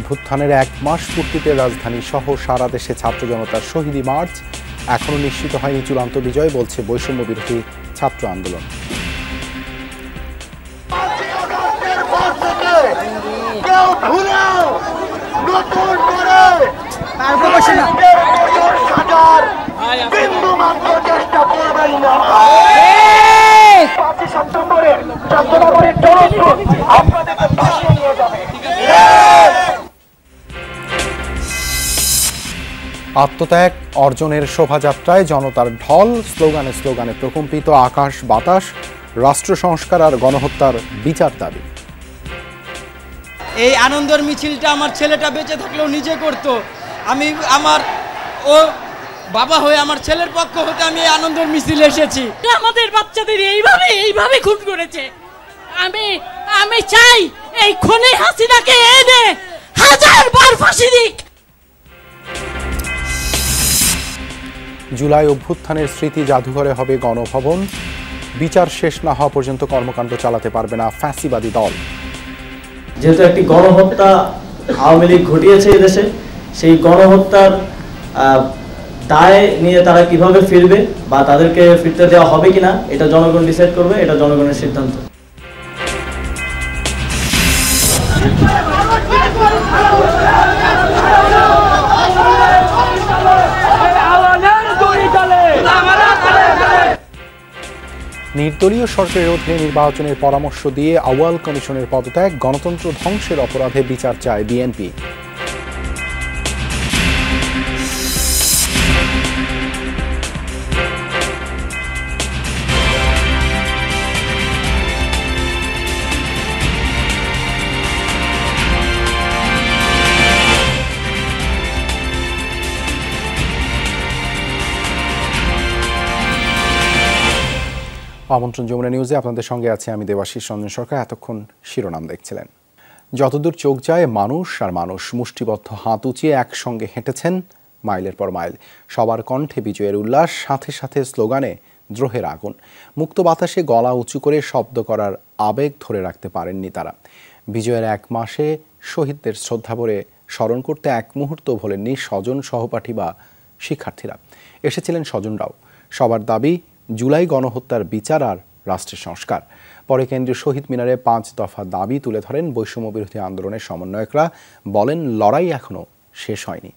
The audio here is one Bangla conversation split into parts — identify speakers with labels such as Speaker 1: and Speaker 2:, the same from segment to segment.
Speaker 1: অভ্যুত্থানের 1 মাস পূর্তিতে রাজধানী সহ সারা দেশে ছাত্র জনতার শহীদি মার্চ। এখনো নিশ্চিত হয়নি চূড়ান্ত বিজয়, বলছে বৈষম্য বিরোধী ছাত্র আন্দোলন। আত্মত্যাগ অর্জনের শোভাযাত্রায় জনতার ঢল, স্লোগানে স্লোগানে প্রকম্পিত আকাশ বাতাস। রাষ্ট্র সংস্কার আর গণহত্যার বিচার দাবি।
Speaker 2: এই আনন্দের মিছিলটা আমার ছেলেটা বেঁচে থাকলেও নিজে করত। আমি আমার ও বাবা হয়ে আমার ছেলের পক্ষ হতে আমি এই আনন্দের মিছিল এসেছি।
Speaker 3: আমাদের বাচ্চাদের এইভাবে খুন করেছে। আমি চাই এই খুনি হাসিনাকে এনে 1000 বার ফাঁসি দিক।
Speaker 1: জুলাই অভ্যুত্থানের স্মৃতি জাদুঘরে হবে গণভবন। বিচার শেষ না হওয়া পর্যন্ত কর্মকাণ্ড চালাতে পারবে না ফ্যাসিবাদী দল।
Speaker 4: যেহেতু একটি গণহত্যা আওয়ামী লীগ ঘটিয়েছে এদেশে, সেই গণহত্যার দায় নিয়ে তারা কিভাবে ফিরবে বা তাদেরকে ফিরতে দেওয়া হবে কিনা এটা জনগণ ডিসাইড করবে, এটা জনগণের সিদ্ধান্ত।
Speaker 1: নির্দলীয় সরকারের অধীনে নির্বাচনের পরামর্শ দিয়ে আউয়াল কমিশনের পদত্যাগ। গণতন্ত্র ধ্বংসের অপরাধে বিচার চায় বিএনপি। আমন্ত্রণ যমুনা নিউজে আপনাদের সঙ্গে আছে আমি দেবাশিস রঞ্জন সরকার। এতক্ষণ শিরোনাম দেখছিলেন। যতদূর চোখ যায় মানুষ আর মানুষ মুষ্টিবদ্ধ হাত উঁচিয়ে একসঙ্গে হেঁটেছেন মাইলের পর মাইল। সবার কণ্ঠে বিজয়ের উল্লাস, সাথে সাথে স্লোগানে দ্রোহের আগুন। মুক্ত বাতাসে গলা উঁচু করে শব্দ করার আবেগ ধরে রাখতে পারেননি তারা। বিজয়ের 1 মাসে শহীদদের শ্রদ্ধা ভরে স্মরণ করতে এক মুহূর্ত ভোলেননি স্বজন, সহপাঠী বা শিক্ষার্থীরা। এসেছিলেন স্বজনরাও। সবার দাবি জুলাই গণহত্যার বিচার আর রাষ্ট্রের সংস্কার। পরে কেন্দ্রীয় শহীদ মিনারে 5 দফা দাবি তুলে ধরেন বৈষম্য বিরোধী আন্দোলনের সমন্বয়করা। বলেন, লড়াই এখনো শেষ হয়নি।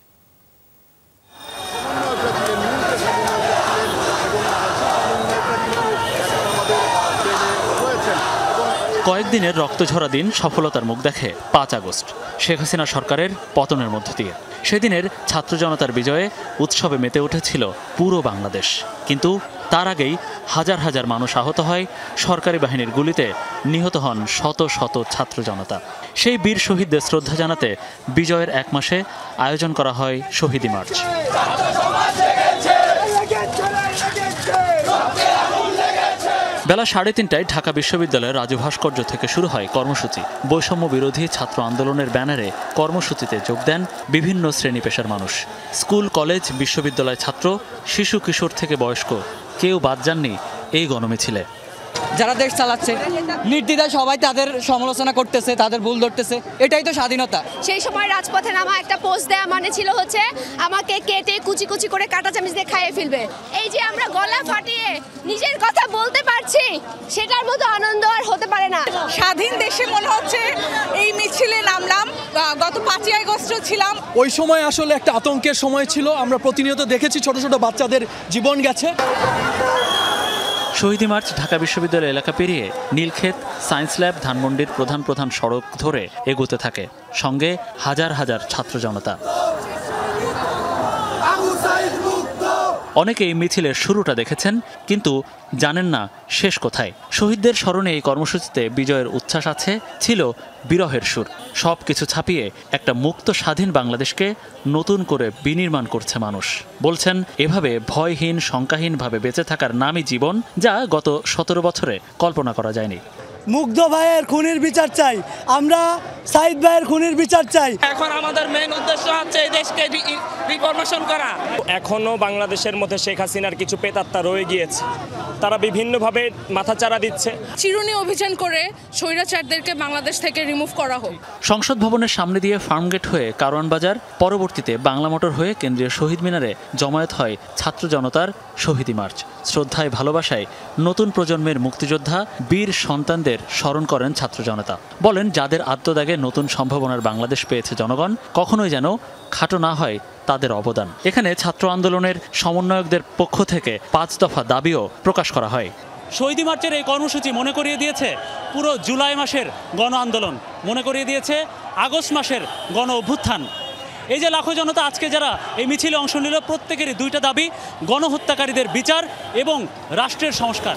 Speaker 5: কয়েকদিনের রক্তঝরা দিন সফলতার মুখ দেখে 5 আগস্ট, শেখ হাসিনা সরকারের পতনের মধ্য দিয়ে। সেদিনের ছাত্র জনতার বিজয়ে উৎসবে মেতে উঠেছিল পুরো বাংলাদেশ। কিন্তু তার আগেই হাজার হাজার মানুষ আহত হয়, সরকারি বাহিনীর গুলিতে নিহত হন শত শত ছাত্র জনতা। সেই বীর শহীদদের শ্রদ্ধা জানাতে বিজয়ের 1 মাসে আয়োজন করা হয় শহীদি মার্চ। বেলা 3:30টায় ঢাকা বিশ্ববিদ্যালয়ের রাজু ভাস্কর্য থেকে শুরু হয় কর্মসূচি। বৈষম্য বিরোধী ছাত্র আন্দোলনের ব্যানারে কর্মসূচিতে যোগ দেন বিভিন্ন শ্রেণী পেশার মানুষ। স্কুল, কলেজ, বিশ্ববিদ্যালয় ছাত্র, শিশু কিশোর থেকে বয়স্ক কেউ বাদ যাননি এই গণমিছিলে।
Speaker 2: যারা দেশ চালাচ্ছে নির্দ্বিধায় সবাই তাদের সমালোচনা করতেছে, তাদের ভুল ধরতেছে, এটাই তো স্বাধীনতা।
Speaker 6: সেই সময় রাজপথে নামা একটা পোস্ট দেয়া মানে ছিল হচ্ছে আমাকে কেটে কুচি কুচি করে কাঁটা চামচ দিয়ে খাইয়ে ফেলবে। এই যে আমরা গলা ফাটিয়ে নিজের কথা বলতে পারছি, সেটার মতো আনন্দ আর হতে পারে না।
Speaker 7: স্বাধীন দেশে মনে হচ্ছে এই মিছিলে নামলাম। গত 5ই আগস্ট ছিলাম,
Speaker 8: ওই সময় আসলে একটা আতঙ্কের সময় ছিল। আমরা প্রতিনিয়ত দেখেছি ছোট ছোট বাচ্চাদের জীবন গেছে।
Speaker 5: শহীদি মার্চ ঢাকা বিশ্ববিদ্যালয় এলাকা পেরিয়ে নীলক্ষেত, সায়েন্স ল্যাব, ধানমন্ডির প্রধান সড়ক ধরে এগোতে থাকে, সঙ্গে হাজার হাজার ছাত্র জনতা। অনেকে এই মিছিলের শুরুটা দেখেছেন, কিন্তু জানেন না শেষ কোথায়। শহীদদের স্মরণে এই কর্মসূচিতে বিজয়ের উচ্ছ্বাস আছে, ছিল বিরহের সুর। সব কিছু ছাপিয়ে একটা মুক্ত স্বাধীন বাংলাদেশকে নতুন করে বিনির্মাণ করছে মানুষ। বলছেন, এভাবে ভয়হীন, শঙ্কাহীনভাবে বেঁচে থাকার নামই জীবন, যা গত 17 বছরে কল্পনা করা যায়নি।
Speaker 9: মুগ্ধ ভাইয়ের খুনের বিচার চাই। আমরা সাইদ ভাইয়ের খুনির বিচার চাই।
Speaker 10: এখন আমাদের মেইন উদ্দেশ্য হচ্ছে এই দেশকে রিফরমেশন করা।
Speaker 11: এখনো বাংলাদেশের মধ্যে শেখ হাসিনার কিছু প্রেতাত্মা রয়ে গিয়েছে, তারা বিভিন্নভাবে মাথাচাড়া দিচ্ছে।
Speaker 7: চিরুনি অভিযান করে স্বৈরাচারদেরকে বাংলাদেশ থেকে রিমুভ করা হোক।
Speaker 5: সংসদ ভবনের সামনে দিয়ে ফার্মগেট হয়ে কারওয়ান বাজার, পরবর্তীতে বাংলা মোটর হয়ে কেন্দ্রীয় শহীদ মিনারে জমায়েত হয় ছাত্র জনতার শহীদি মার্চ। শ্রদ্ধায় ভালোবাসায় নতুন প্রজন্মের মুক্তিযোদ্ধা বীর সন্তানদের স্মরণ করেন ছাত্র জনতা। বলেন, যাদের আত্মত্যাগে নতুন সম্ভাবনার বাংলাদেশ পেয়েছে জনগণ, কখনোই যেন খাটো না হয় তাদের অবদান। এখানে ছাত্র আন্দোলনের সমন্বয়কদের পক্ষ থেকে 5 দফা দাবিও প্রকাশ করা হয়। শহীদি মার্চের এই কর্মসূচি মনে করিয়ে দিয়েছে পুরো জুলাই মাসের গণ আন্দোলন, মনে করিয়ে দিয়েছে আগস্ট মাসের গণ অভ্যুত্থান। এই যে লাখো জনতা আজকে যারা এই মিছিলে অংশ নিল, প্রত্যেকেরই 2টা দাবি: গণহত্যাকারীদের বিচার এবং রাষ্ট্রের সংস্কার।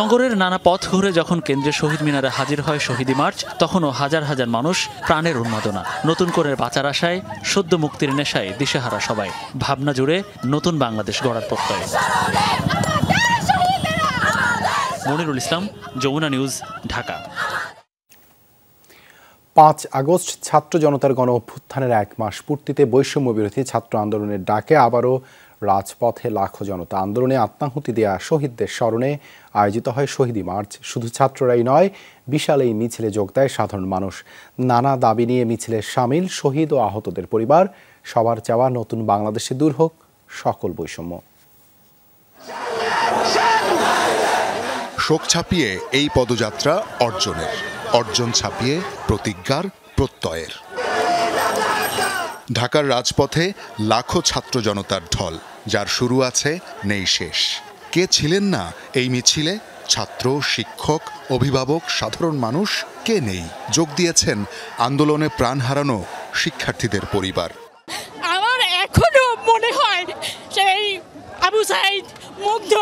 Speaker 5: নগরের নানা পথ ঘুরে যখন কেন্দ্রীয় শহীদ মিনারে হাজির হয় শহীদি মার্চ, তখনও হাজার হাজার মানুষ প্রাণের উন্মাদনা, নতুন করে বাঁচার আশায়, সদ্য মুক্তির নেশায় দিশেহারা সবাই, ভাবনা জুড়ে নতুন বাংলাদেশ গড়ার প্রত্যয়। মনিরুল ইসলাম, যমুনা নিউজ, ঢাকা।
Speaker 1: 5 আগস্ট ছাত্র জনতার গণ অভ্যুত্থানের 1 মাস পূর্তিতে বৈষম্য বিরোধী ছাত্র আন্দোলনের ডাকে আবারও রাজপথে লাখো জনতা। আন্দোলনে আত্মাহুতি দেয়া শহীদদের স্মরণে আয়োজিত হয় শহীদি মার্চ। শুধু ছাত্ররাই নয়, বিশাল এই মিছিলে যোগ দেয় সাধারণ মানুষ। নানা দাবি নিয়ে মিছিলে সামিল শহীদ ও আহতদের পরিবার। সবার চাওয়া, নতুন বাংলাদেশে দূর হোক সকল বৈষম্য।
Speaker 12: শোক ছাপিয়ে এই পদযাত্রা অর্জনের, অর্জন ছাপিয়ে প্রতিজ্ঞার, প্রত্যয়ের। ঢাকার রাজপথে লাখো ছাত্র জনতার ঢল, যার শুরু আছে নেই শেষ। কে ছিলেন না এই মিছিলে? ছাত্র, শিক্ষক, অভিভাবক, সাধারণ মানুষ কে নেই? যোগ দিয়েছেন আন্দোলনে প্রাণ হারানো শিক্ষার্থীদের পরিবার।
Speaker 3: আমার এখনো মনে হয় সেই আবু সাইদ, মুগ্ধ,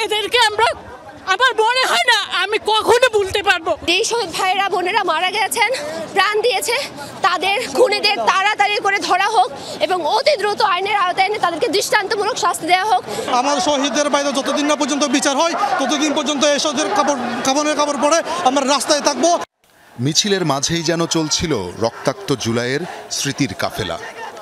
Speaker 3: এদেরকে আমার মনে হয় না আমি কখনো ভুলতে পারবো।
Speaker 6: এই শহীদ ভাইয়েরা বোনেরা মারা গেছেন, প্রাণ দিয়েছে, তাদের খুনিদের তাড়াতাড়ি করে ধরা হোক এবং অতি দ্রুত আইনের আওতায় এনে তাদেরকে দৃষ্টান্তমূলক শাস্তি দেওয়া হোক।
Speaker 8: আমার শহীদদের বাইরে যতদিন না পর্যন্ত বিচার হয়, ততদিন পর্যন্ত এসবের কাপড় পরে আমরা রাস্তায় থাকবো।
Speaker 12: মিছিলের মাঝেই যেন চলছিল রক্তাক্ত জুলাইয়ের স্মৃতির কাফেলা।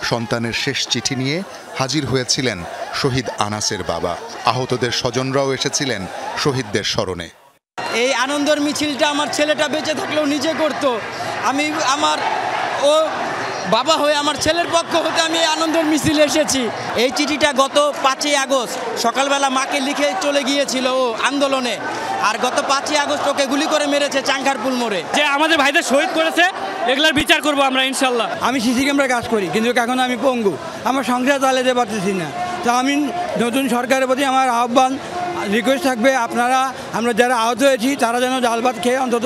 Speaker 12: সন্তানের শেষ চিঠি নিয়ে হাজির হয়েছিলেন শহীদ আনাসের বাবা। আহতদের স্বজনরাও এসেছিলেন শহীদদের স্মরণে।
Speaker 2: এই আনন্দের মিছিলটা আমার ছেলেটা বেঁচে থাকলেও নিজে করতো। ও বাবা হয়ে আমার ছেলের পক্ষ হতে আমি এই আনন্দের মিছিলে এসেছি। এই চিঠিটা গত 5ই আগস্ট সকালবেলা মাকে লিখে চলে গিয়েছিল ও আন্দোলনে, আর গত 5ই আগস্ট ওকে গুলি করে মেরেছে চাঙ্গারপুল মোড়ে।
Speaker 10: যে আমাদের ভাইদের শহীদ করেছে, এগুলোর বিচার করব আমরা ইনশাল্লাহ।
Speaker 9: আমি সিসি ক্যামেরা কাজ করি, কিন্তু এখন আমি পঙ্গু, আমার সংসার চালাতে পারতেছি না। তো আমি নতুন সরকারের প্রতি আমার আহ্বান, রিকোয়েস্ট থাকবে, আমরা যারা আহত হয়েছি তারা যেন ডাল ভাত খেয়ে অন্তত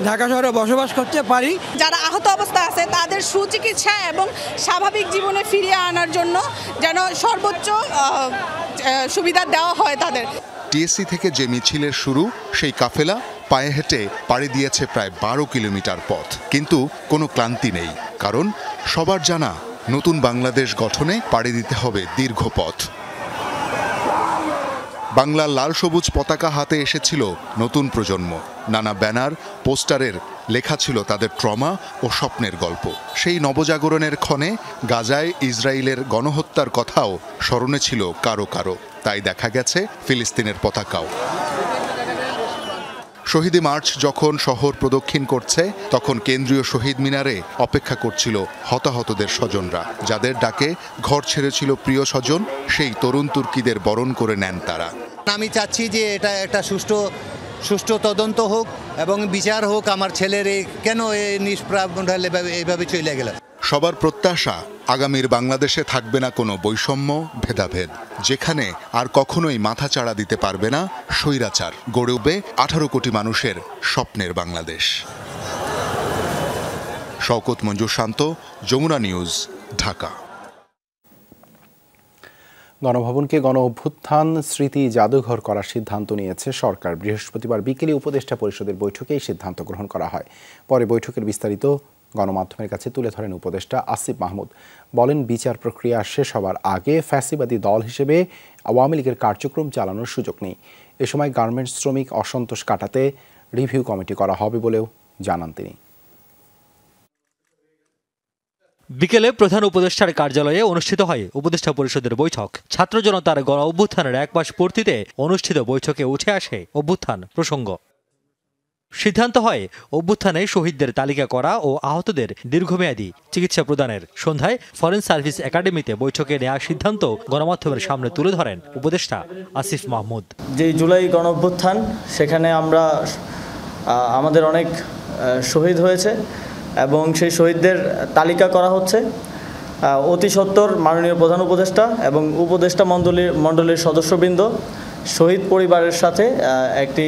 Speaker 9: ঢাকা শহরে বসবাস করতে পারি।
Speaker 7: যারা আহত অবস্থা আছে তাদের সুচিকিৎসা এবং স্বাভাবিক জীবনে ফিরিয়ে আনার জন্য যেন সর্বোচ্চ সুবিধা দেওয়া হয় তাদের।
Speaker 12: টিএসসি থেকে যে মিছিলের শুরু, সেই কাফেলা পায়ে হেঁটে পাড়ি দিয়েছে প্রায় 12 কিলোমিটার পথ। কিন্তু কোনো ক্লান্তি নেই, কারণ সবার জানা নতুন বাংলাদেশ গঠনে পাড়ি দিতে হবে দীর্ঘ পথ। বাংলার লাল সবুজ পতাকা হাতে এসেছিল নতুন প্রজন্ম। নানা ব্যানার, পোস্টারের লেখা ছিল তাদের ট্রমা ও স্বপ্নের গল্প। সেই নবজাগরণের ক্ষণে গাজায় ইসরায়েলের গণহত্যার কথাও স্মরণে ছিল কারো কারো। তাই দেখা গেছে ফিলিস্তিনের পতাকাও। শহীদি মার্চ যখন শহর প্রদক্ষিণ করছে, তখন কেন্দ্রীয় শহীদ মিনারে অপেক্ষা করছিল হতাহতদের স্বজনরা, যাদের ডাকে ঘর ছেড়েছিল প্রিয় স্বজন। সেই তরুণ তুর্কিদের বরণ করে নেন তারা।
Speaker 13: আমি চাচ্ছি যে এটা একটা সুষ্ঠু তদন্ত হোক এবং বিচার হোক। আমার ছেলের কেন এই নিষ্প্রাণ এইভাবে চলে গেল।
Speaker 12: সবার প্রত্যাশা আগামীর বাংলাদেশে থাকবে না কোনো বৈষম্য, ভেদাভেদ, যেখানে আর কখনোই মাথাচাড়া দিতে পারবে না স্বৈরাচার। গড়ে উঠবে 18 কোটি মানুষের স্বপ্নের বাংলাদেশ। শওকত মঞ্জুর শান্ত, যমুনা নিউজ, ঢাকা।
Speaker 1: গণভবনকে গণ অভ্যুত্থান স্মৃতি জাদুঘর করার সিদ্ধান্ত নিয়েছে সরকার। বৃহস্পতিবার বিকেলে উপদেষ্টা পরিষদের বৈঠকে এই সিদ্ধান্ত গ্রহণ করা হয়। পরে বৈঠকের বিস্তারিত গণমাধ্যমের কাছে তুলে ধরেন উপদেষ্টা আসিফ মাহমুদ। বলেন, বিচার প্রক্রিয়া শেষ হওয়ার আগে ফ্যাসিবাদী দল হিসেবে আওয়ামী লীগের কার্যক্রম চালানোর সুযোগ নেই। এ সময় গার্মেন্টস শ্রমিক অসন্তোষ কাটাতে রিভিউ কমিটি করা হবে বলেও জানান তিনি।
Speaker 14: বিকেলে প্রধান উপদেষ্টার কার্যালয়ে অনুষ্ঠিত হয় উপদেষ্টা পরিষদের বৈঠক। ছাত্র জনতার গণ অভ্যুত্থানের 1 মাস পূর্তিতে অনুষ্ঠিত বৈঠকে উঠে আসে অভ্যুত্থান প্রসঙ্গ। সিদ্ধান্ত হয় অভ্যুত্থানে শহীদদের তালিকা করা ও আহতদের দীর্ঘমেয়াদী চিকিৎসা প্রদানের। সন্ধ্যায় ফরেন সার্ভিস একাডেমিতে বৈঠকে নেওয়া সিদ্ধান্ত গণমাধ্যমের সামনে তুলে ধরেন উপদেষ্টা আসিফ মাহমুদ।
Speaker 4: যে জুলাই গণ অভ্যুত্থান, সেখানে আমাদের অনেক শহীদ হয়েছে এবং সেই শহীদদের তালিকা করা হচ্ছে। অতি সত্বর মাননীয় প্রধান উপদেষ্টা এবং উপদেষ্টা মণ্ডলীর সদস্যবৃন্দ শহীদ পরিবারের সাথে একটি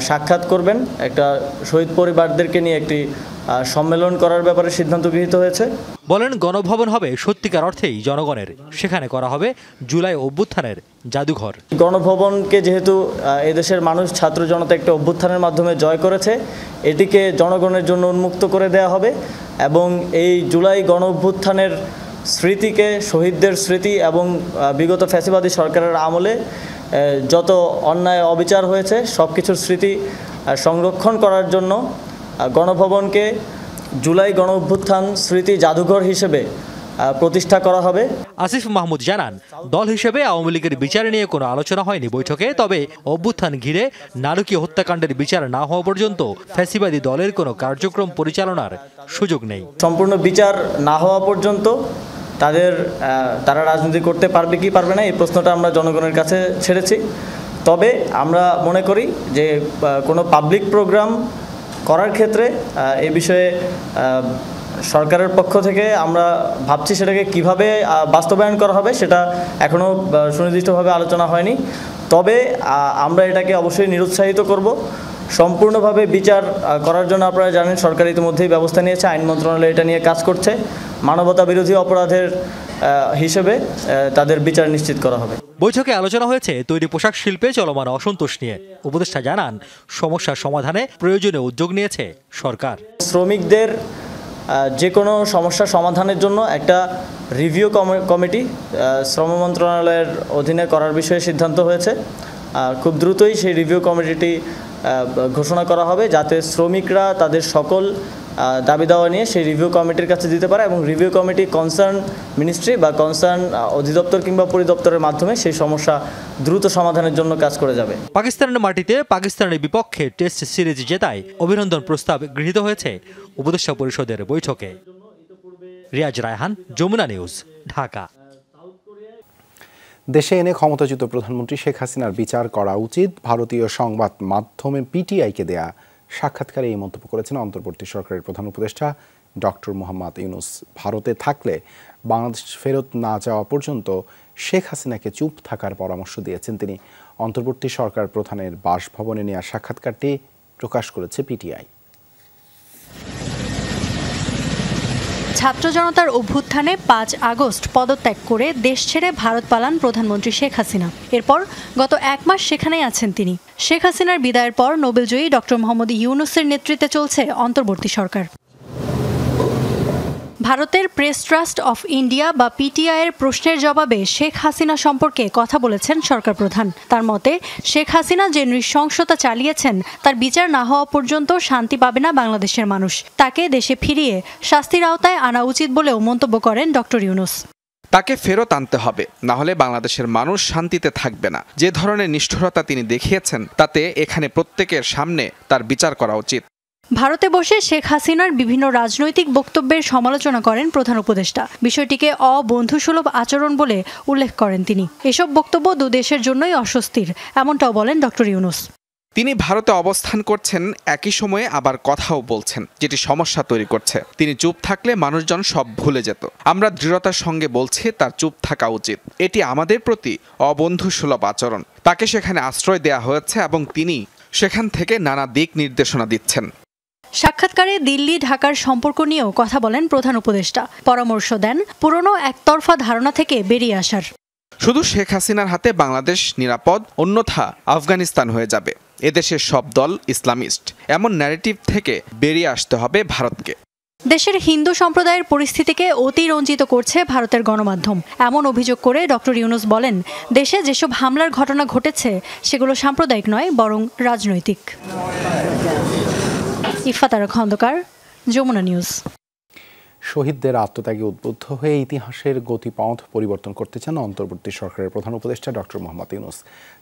Speaker 4: সাক্ষাৎ করবেন। একটা শহীদ পরিবারদেরকে নিয়ে একটি সম্মেলন করার ব্যাপারে সিদ্ধান্ত গৃহীত হয়েছে।
Speaker 14: বলেন, গণভবন হবে সত্যিকার অর্থেই জনগণের। সেখানে করা হবে জুলাই অভ্যুত্থানের জাদুঘর।
Speaker 4: গণভবনকে যেহেতু এদেশের মানুষ, ছাত্র জনতা একটা অভ্যুত্থানের মাধ্যমে জয় করেছে, এটিকে জনগণের জন্য উন্মুক্ত করে দেয়া হবে এবং এই জুলাই গণ অভ্যুত্থানের স্মৃতিকে, শহীদদের স্মৃতি এবং বিগত ফ্যাসিবাদী সরকারের আমলে যত অন্যায় অবিচার হয়েছে সব কিছুর স্মৃতি সংরক্ষণ করার জন্য গণভবনকে জুলাই গণ অভ্যুত্থান স্মৃতি জাদুঘর হিসেবে প্রতিষ্ঠা করা হবে।
Speaker 14: আসিফ মাহমুদ জানান, দল হিসেবে আওয়ামী লীগের বিচার নিয়ে কোনো আলোচনা হয়নি বৈঠকে। তবে অভ্যুত্থান ঘিরে নারকীয় হত্যাকাণ্ডের বিচার না হওয়া পর্যন্ত ফ্যাসিবাদী দলের কোনো কার্যক্রম পরিচালনার সুযোগ নেই।
Speaker 4: সম্পূর্ণ বিচার না হওয়া পর্যন্ত তারা রাজনীতি করতে পারবে কি পারবে না, এই প্রশ্নটা আমরা জনগণের কাছে ছেড়েছি। তবে আমরা মনে করি যে কোনো পাবলিক প্রোগ্রাম করার ক্ষেত্রে এ বিষয়ে সরকারের পক্ষ থেকে আমরা ভাবছি সেটাকে কিভাবে বাস্তবায়ন করা হবে, সেটা এখনও সুনির্দিষ্টভাবে আলোচনা হয়নি। তবে আমরা এটাকে অবশ্যই নিরুৎসাহিত করব। সম্পূর্ণভাবে বিচার করার জন্য আপনারা জানেন সরকার ইতিমধ্যেই ব্যবস্থা নিয়েছে, আইন মন্ত্রণালয় এটা নিয়ে কাজ করছে। মানবতা বিরোধী অপরাধের হিসেবে তাদের বিচার নিশ্চিত করা হবে।
Speaker 14: বৈঠকে আলোচনা হয়েছে তৈরি পোশাক শিল্পে চলমান অসন্তোষ নিয়ে। উপদেষ্টা জানান, সমস্যার সমাধানে প্রয়োজনীয় উদ্যোগ নিয়েছে সরকার।
Speaker 4: শ্রমিকদের যে কোনো সমস্যা সমাধানের জন্য একটা রিভিউ কমিটি শ্রম মন্ত্রণালয়ের অধীনে করার বিষয়ে সিদ্ধান্ত হয়েছে। খুব দ্রুতই সেই রিভিউ কমিটিটি ঘোষণা করা হবে, যাতে শ্রমিকরা তাদের সকল দাবি দাওয়া নিয়ে সেই রিভিউ কমিটির কাছে দিতে পারে এবং রিভিউ কমিটি কনসার্ন মিনিস্ট্রি বা কনসার্ন অধিদপ্তর কিংবা পরিদপ্তরের মাধ্যমে সেই সমস্যা দ্রুত সমাধানের জন্য কাজ করে যাবে।
Speaker 14: পাকিস্তানের মাটিতে পাকিস্তানের বিপক্ষে টেস্ট সিরিজ জেতায় অভিনন্দন প্রস্তাব গৃহীত হয়েছে উপদেষ্টা পরিষদের বৈঠকে। রিয়াজ রায়হান, যমুনা নিউজ, ঢাকা।
Speaker 1: দেশে এনে ক্ষমতাচ্যুত প্রধানমন্ত্রী শেখ হাসিনার বিচার করা উচিত। ভারতীয় সংবাদ মাধ্যমে পিটিআইকে দেয়া সাক্ষাৎকারে এই মন্তব্য করেছেন অন্তর্বর্তী সরকারের প্রধান উপদেষ্টা ডক্টর মোহাম্মদ ইউনূস। ভারতে থাকলে বাংলাদেশ ফেরত না যাওয়া পর্যন্ত শেখ হাসিনাকে চুপ থাকার পরামর্শ দিয়েছেন তিনি। অন্তর্বর্তী সরকার প্রধানের বাসভবনে নেওয়া সাক্ষাৎকারটি প্রকাশ করেছে পিটিআই।
Speaker 15: ছাত্র জনতার অভ্যুত্থানে 5 আগস্ট পদত্যাগ করে দেশ ছেড়ে ভারত পালান প্রধানমন্ত্রী শেখ হাসিনা। এরপর গত 1 মাস সেখানেই আছেন তিনি। শেখ হাসিনার বিদায়ের পর নোবেলজয়ী ডক্টর মোহাম্মদ ইউনূসের নেতৃত্বে চলছে অন্তর্বর্তী সরকার। ভারতের প্রেস ট্রাস্ট অফ ইন্ডিয়া বা পিটিআইয়ের প্রশ্নের জবাবে শেখ হাসিনা সম্পর্কে কথা বলেছেন সরকার প্রধান। তার মতে, শেখ হাসিনা যে নৃশংসতা চালিয়েছেন তার বিচার না হওয়া পর্যন্ত শান্তি পাবে না বাংলাদেশের মানুষ। তাকে দেশে ফিরিয়ে শাস্তির আওতায় আনা উচিত বলেও মন্তব্য করেন ডক্টর ইউনূস।
Speaker 16: তাকে ফেরত আনতে হবে, না হলে বাংলাদেশের মানুষ শান্তিতে থাকবে না। যে ধরনের নিষ্ঠুরতা তিনি দেখিয়েছেন তাতে এখানে প্রত্যেকের সামনে তার বিচার করা উচিত।
Speaker 15: ভারতে বসে শেখ হাসিনার বিভিন্ন রাজনৈতিক বক্তব্যের সমালোচনা করেন প্রধান উপদেষ্টা। বিষয়টিকে অবন্ধুসুলভ আচরণ বলে উল্লেখ করেন তিনি। এসব বক্তব্য 2 দেশের জন্যই অস্বস্তির, এমনটাও বলেন ডক্টর ইউনূস।
Speaker 16: তিনি ভারতে অবস্থান করছেন, একই সময়ে আবার কথাও বলছেন, যেটি সমস্যা তৈরি করছে। তিনি চুপ থাকলে মানুষজন সব ভুলে যেত। আমরা দৃঢ়তার সঙ্গে বলছি তার চুপ থাকা উচিত। এটি আমাদের প্রতি অবন্ধুসুলভ আচরণ। তাকে সেখানে আশ্রয় দেওয়া হয়েছে এবং তিনি সেখান থেকে নানা দিক নির্দেশনা দিচ্ছেন।
Speaker 15: সাক্ষাৎকারে দিল্লি ঢাকার সম্পর্ক নিয়েও কথা বলেন প্রধান উপদেষ্টা। পরামর্শ দেন পুরনো একতরফা ধারণা থেকে বেরিয়ে আসার।
Speaker 16: শুধু শেখ হাসিনার হাতে বাংলাদেশ নিরাপদ, অন্যথা আফগানিস্তান হয়ে যাবে। এদেশের সব দল ইসলামিস্ট, এমন ন্যারেটিভ থেকে বেরিয়ে আসতে হবে ভারতকে।
Speaker 15: দেশের হিন্দু সম্প্রদায়ের পরিস্থিতিকে অতিরঞ্জিত করছে ভারতের গণমাধ্যম, এমন অভিযোগ করে ডক্টর ইউনূস বলেন, দেশে যেসব হামলার ঘটনা ঘটেছে সেগুলো সাম্প্রদায়িক নয়, বরং রাজনৈতিক। ইফাতারা খন্দকার, যমুনা নিউজ।
Speaker 1: শহীদদের আত্মত্যাগে উদ্বুদ্ধ হয়ে ইতিহাসের গতিপথ পরিবর্তন করতে চান অন্তর্বর্তী সরকারের প্রধান উপদেষ্টা ডক্টর মোহাম্মদ ইউনূস।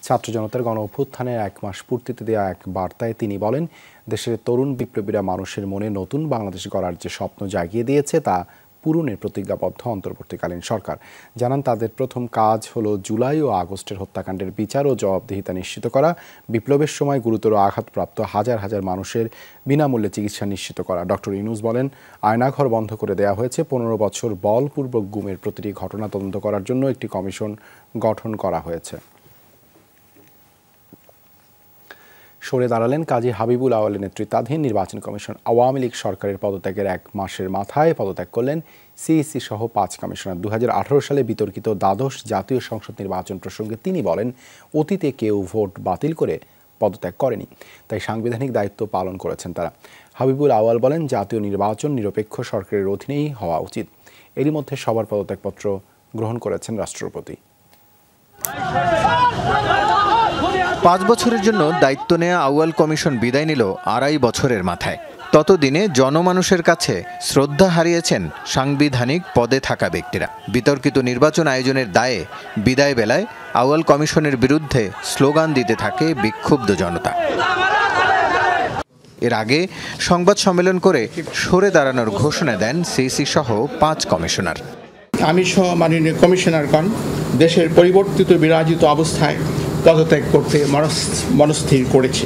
Speaker 1: ছাত্র জনতার গণ অভ্যুত্থানের 1 মাস পূর্তিতে দেওয়া এক বার্তায় তিনি বলেন, দেশের তরুণ বিপ্লবীরা মানুষের মনে নতুন বাংলাদেশ গড়ার যে স্বপ্ন জাগিয়ে দিয়েছে তা পূরণের প্রতিজ্ঞাবদ্ধ অন্তর্বর্তীকালীন সরকার। জানান তাদের প্রথম কাজ হলো জুলাই ও আগস্টের হত্যাকাণ্ডের বিচার ও জবাবদিহিতা নিশ্চিত করা, বিপ্লবের সময় গুরুতর আঘাতপ্রাপ্ত হাজার হাজার মানুষের বিনামূল্যে চিকিৎসা নিশ্চিত করা। ডক্টর ইউনূস বলেন, আয়নাঘর বন্ধ করে দেওয়া হয়েছে। 15 বছর বলপূর্বক গুমের প্রতিটি ঘটনা তদন্ত করার জন্য একটি কমিশন গঠন করা হয়েছে। সরে দাঁড়ালেন কাজী হাবিবুল আওয়ালের নেতৃত্বাধীন নির্বাচন কমিশন। আওয়ামী লীগ সরকারের পদত্যাগের 1 মাসের মাথায় পদত্যাগ করলেন সিইসি সহ 5 কমিশনার। 2018 সালে বিতর্কিত দ্বাদশ জাতীয় সংসদ নির্বাচন প্রসঙ্গে তিনি বলেন, অতীতে কেউ ভোট বাতিল করে পদত্যাগ করেনি, তাই সাংবিধানিক দায়িত্ব পালন করেছেন তারা। হাবিবুল আওয়াল বলেন, জাতীয় নির্বাচন নিরপেক্ষ সরকারের অধীনেই হওয়া উচিত। এরই মধ্যে সবার পদত্যাগপত্র গ্রহণ করেছেন রাষ্ট্রপতি।
Speaker 17: 5 বছরের জন্য দায়িত্ব নেওয়া আউয়াল কমিশন বিদায় নিল 2.5 বছরের মাথায়। ততদিনে জনমানুষের কাছে শ্রদ্ধা হারিয়েছেন সাংবিধানিক পদে থাকা ব্যক্তিরা। বিতর্কিত নির্বাচন আয়োজনের দায়ে বিদায় বেলায় আউয়াল কমিশনের বিরুদ্ধে স্লোগান দিতে থাকে বিক্ষুব্ধ জনতা। এর আগে সংবাদ সম্মেলন করে সরে দাঁড়ানোর ঘোষণা দেন সিইসি সহ 5 কমিশনার।
Speaker 18: আমি সহ মাননীয় কমিশনারগণ দেশের পরিবর্তিত বিরাজিত অবস্থায় পদত্যাগ করতে মনস্থির করেছি।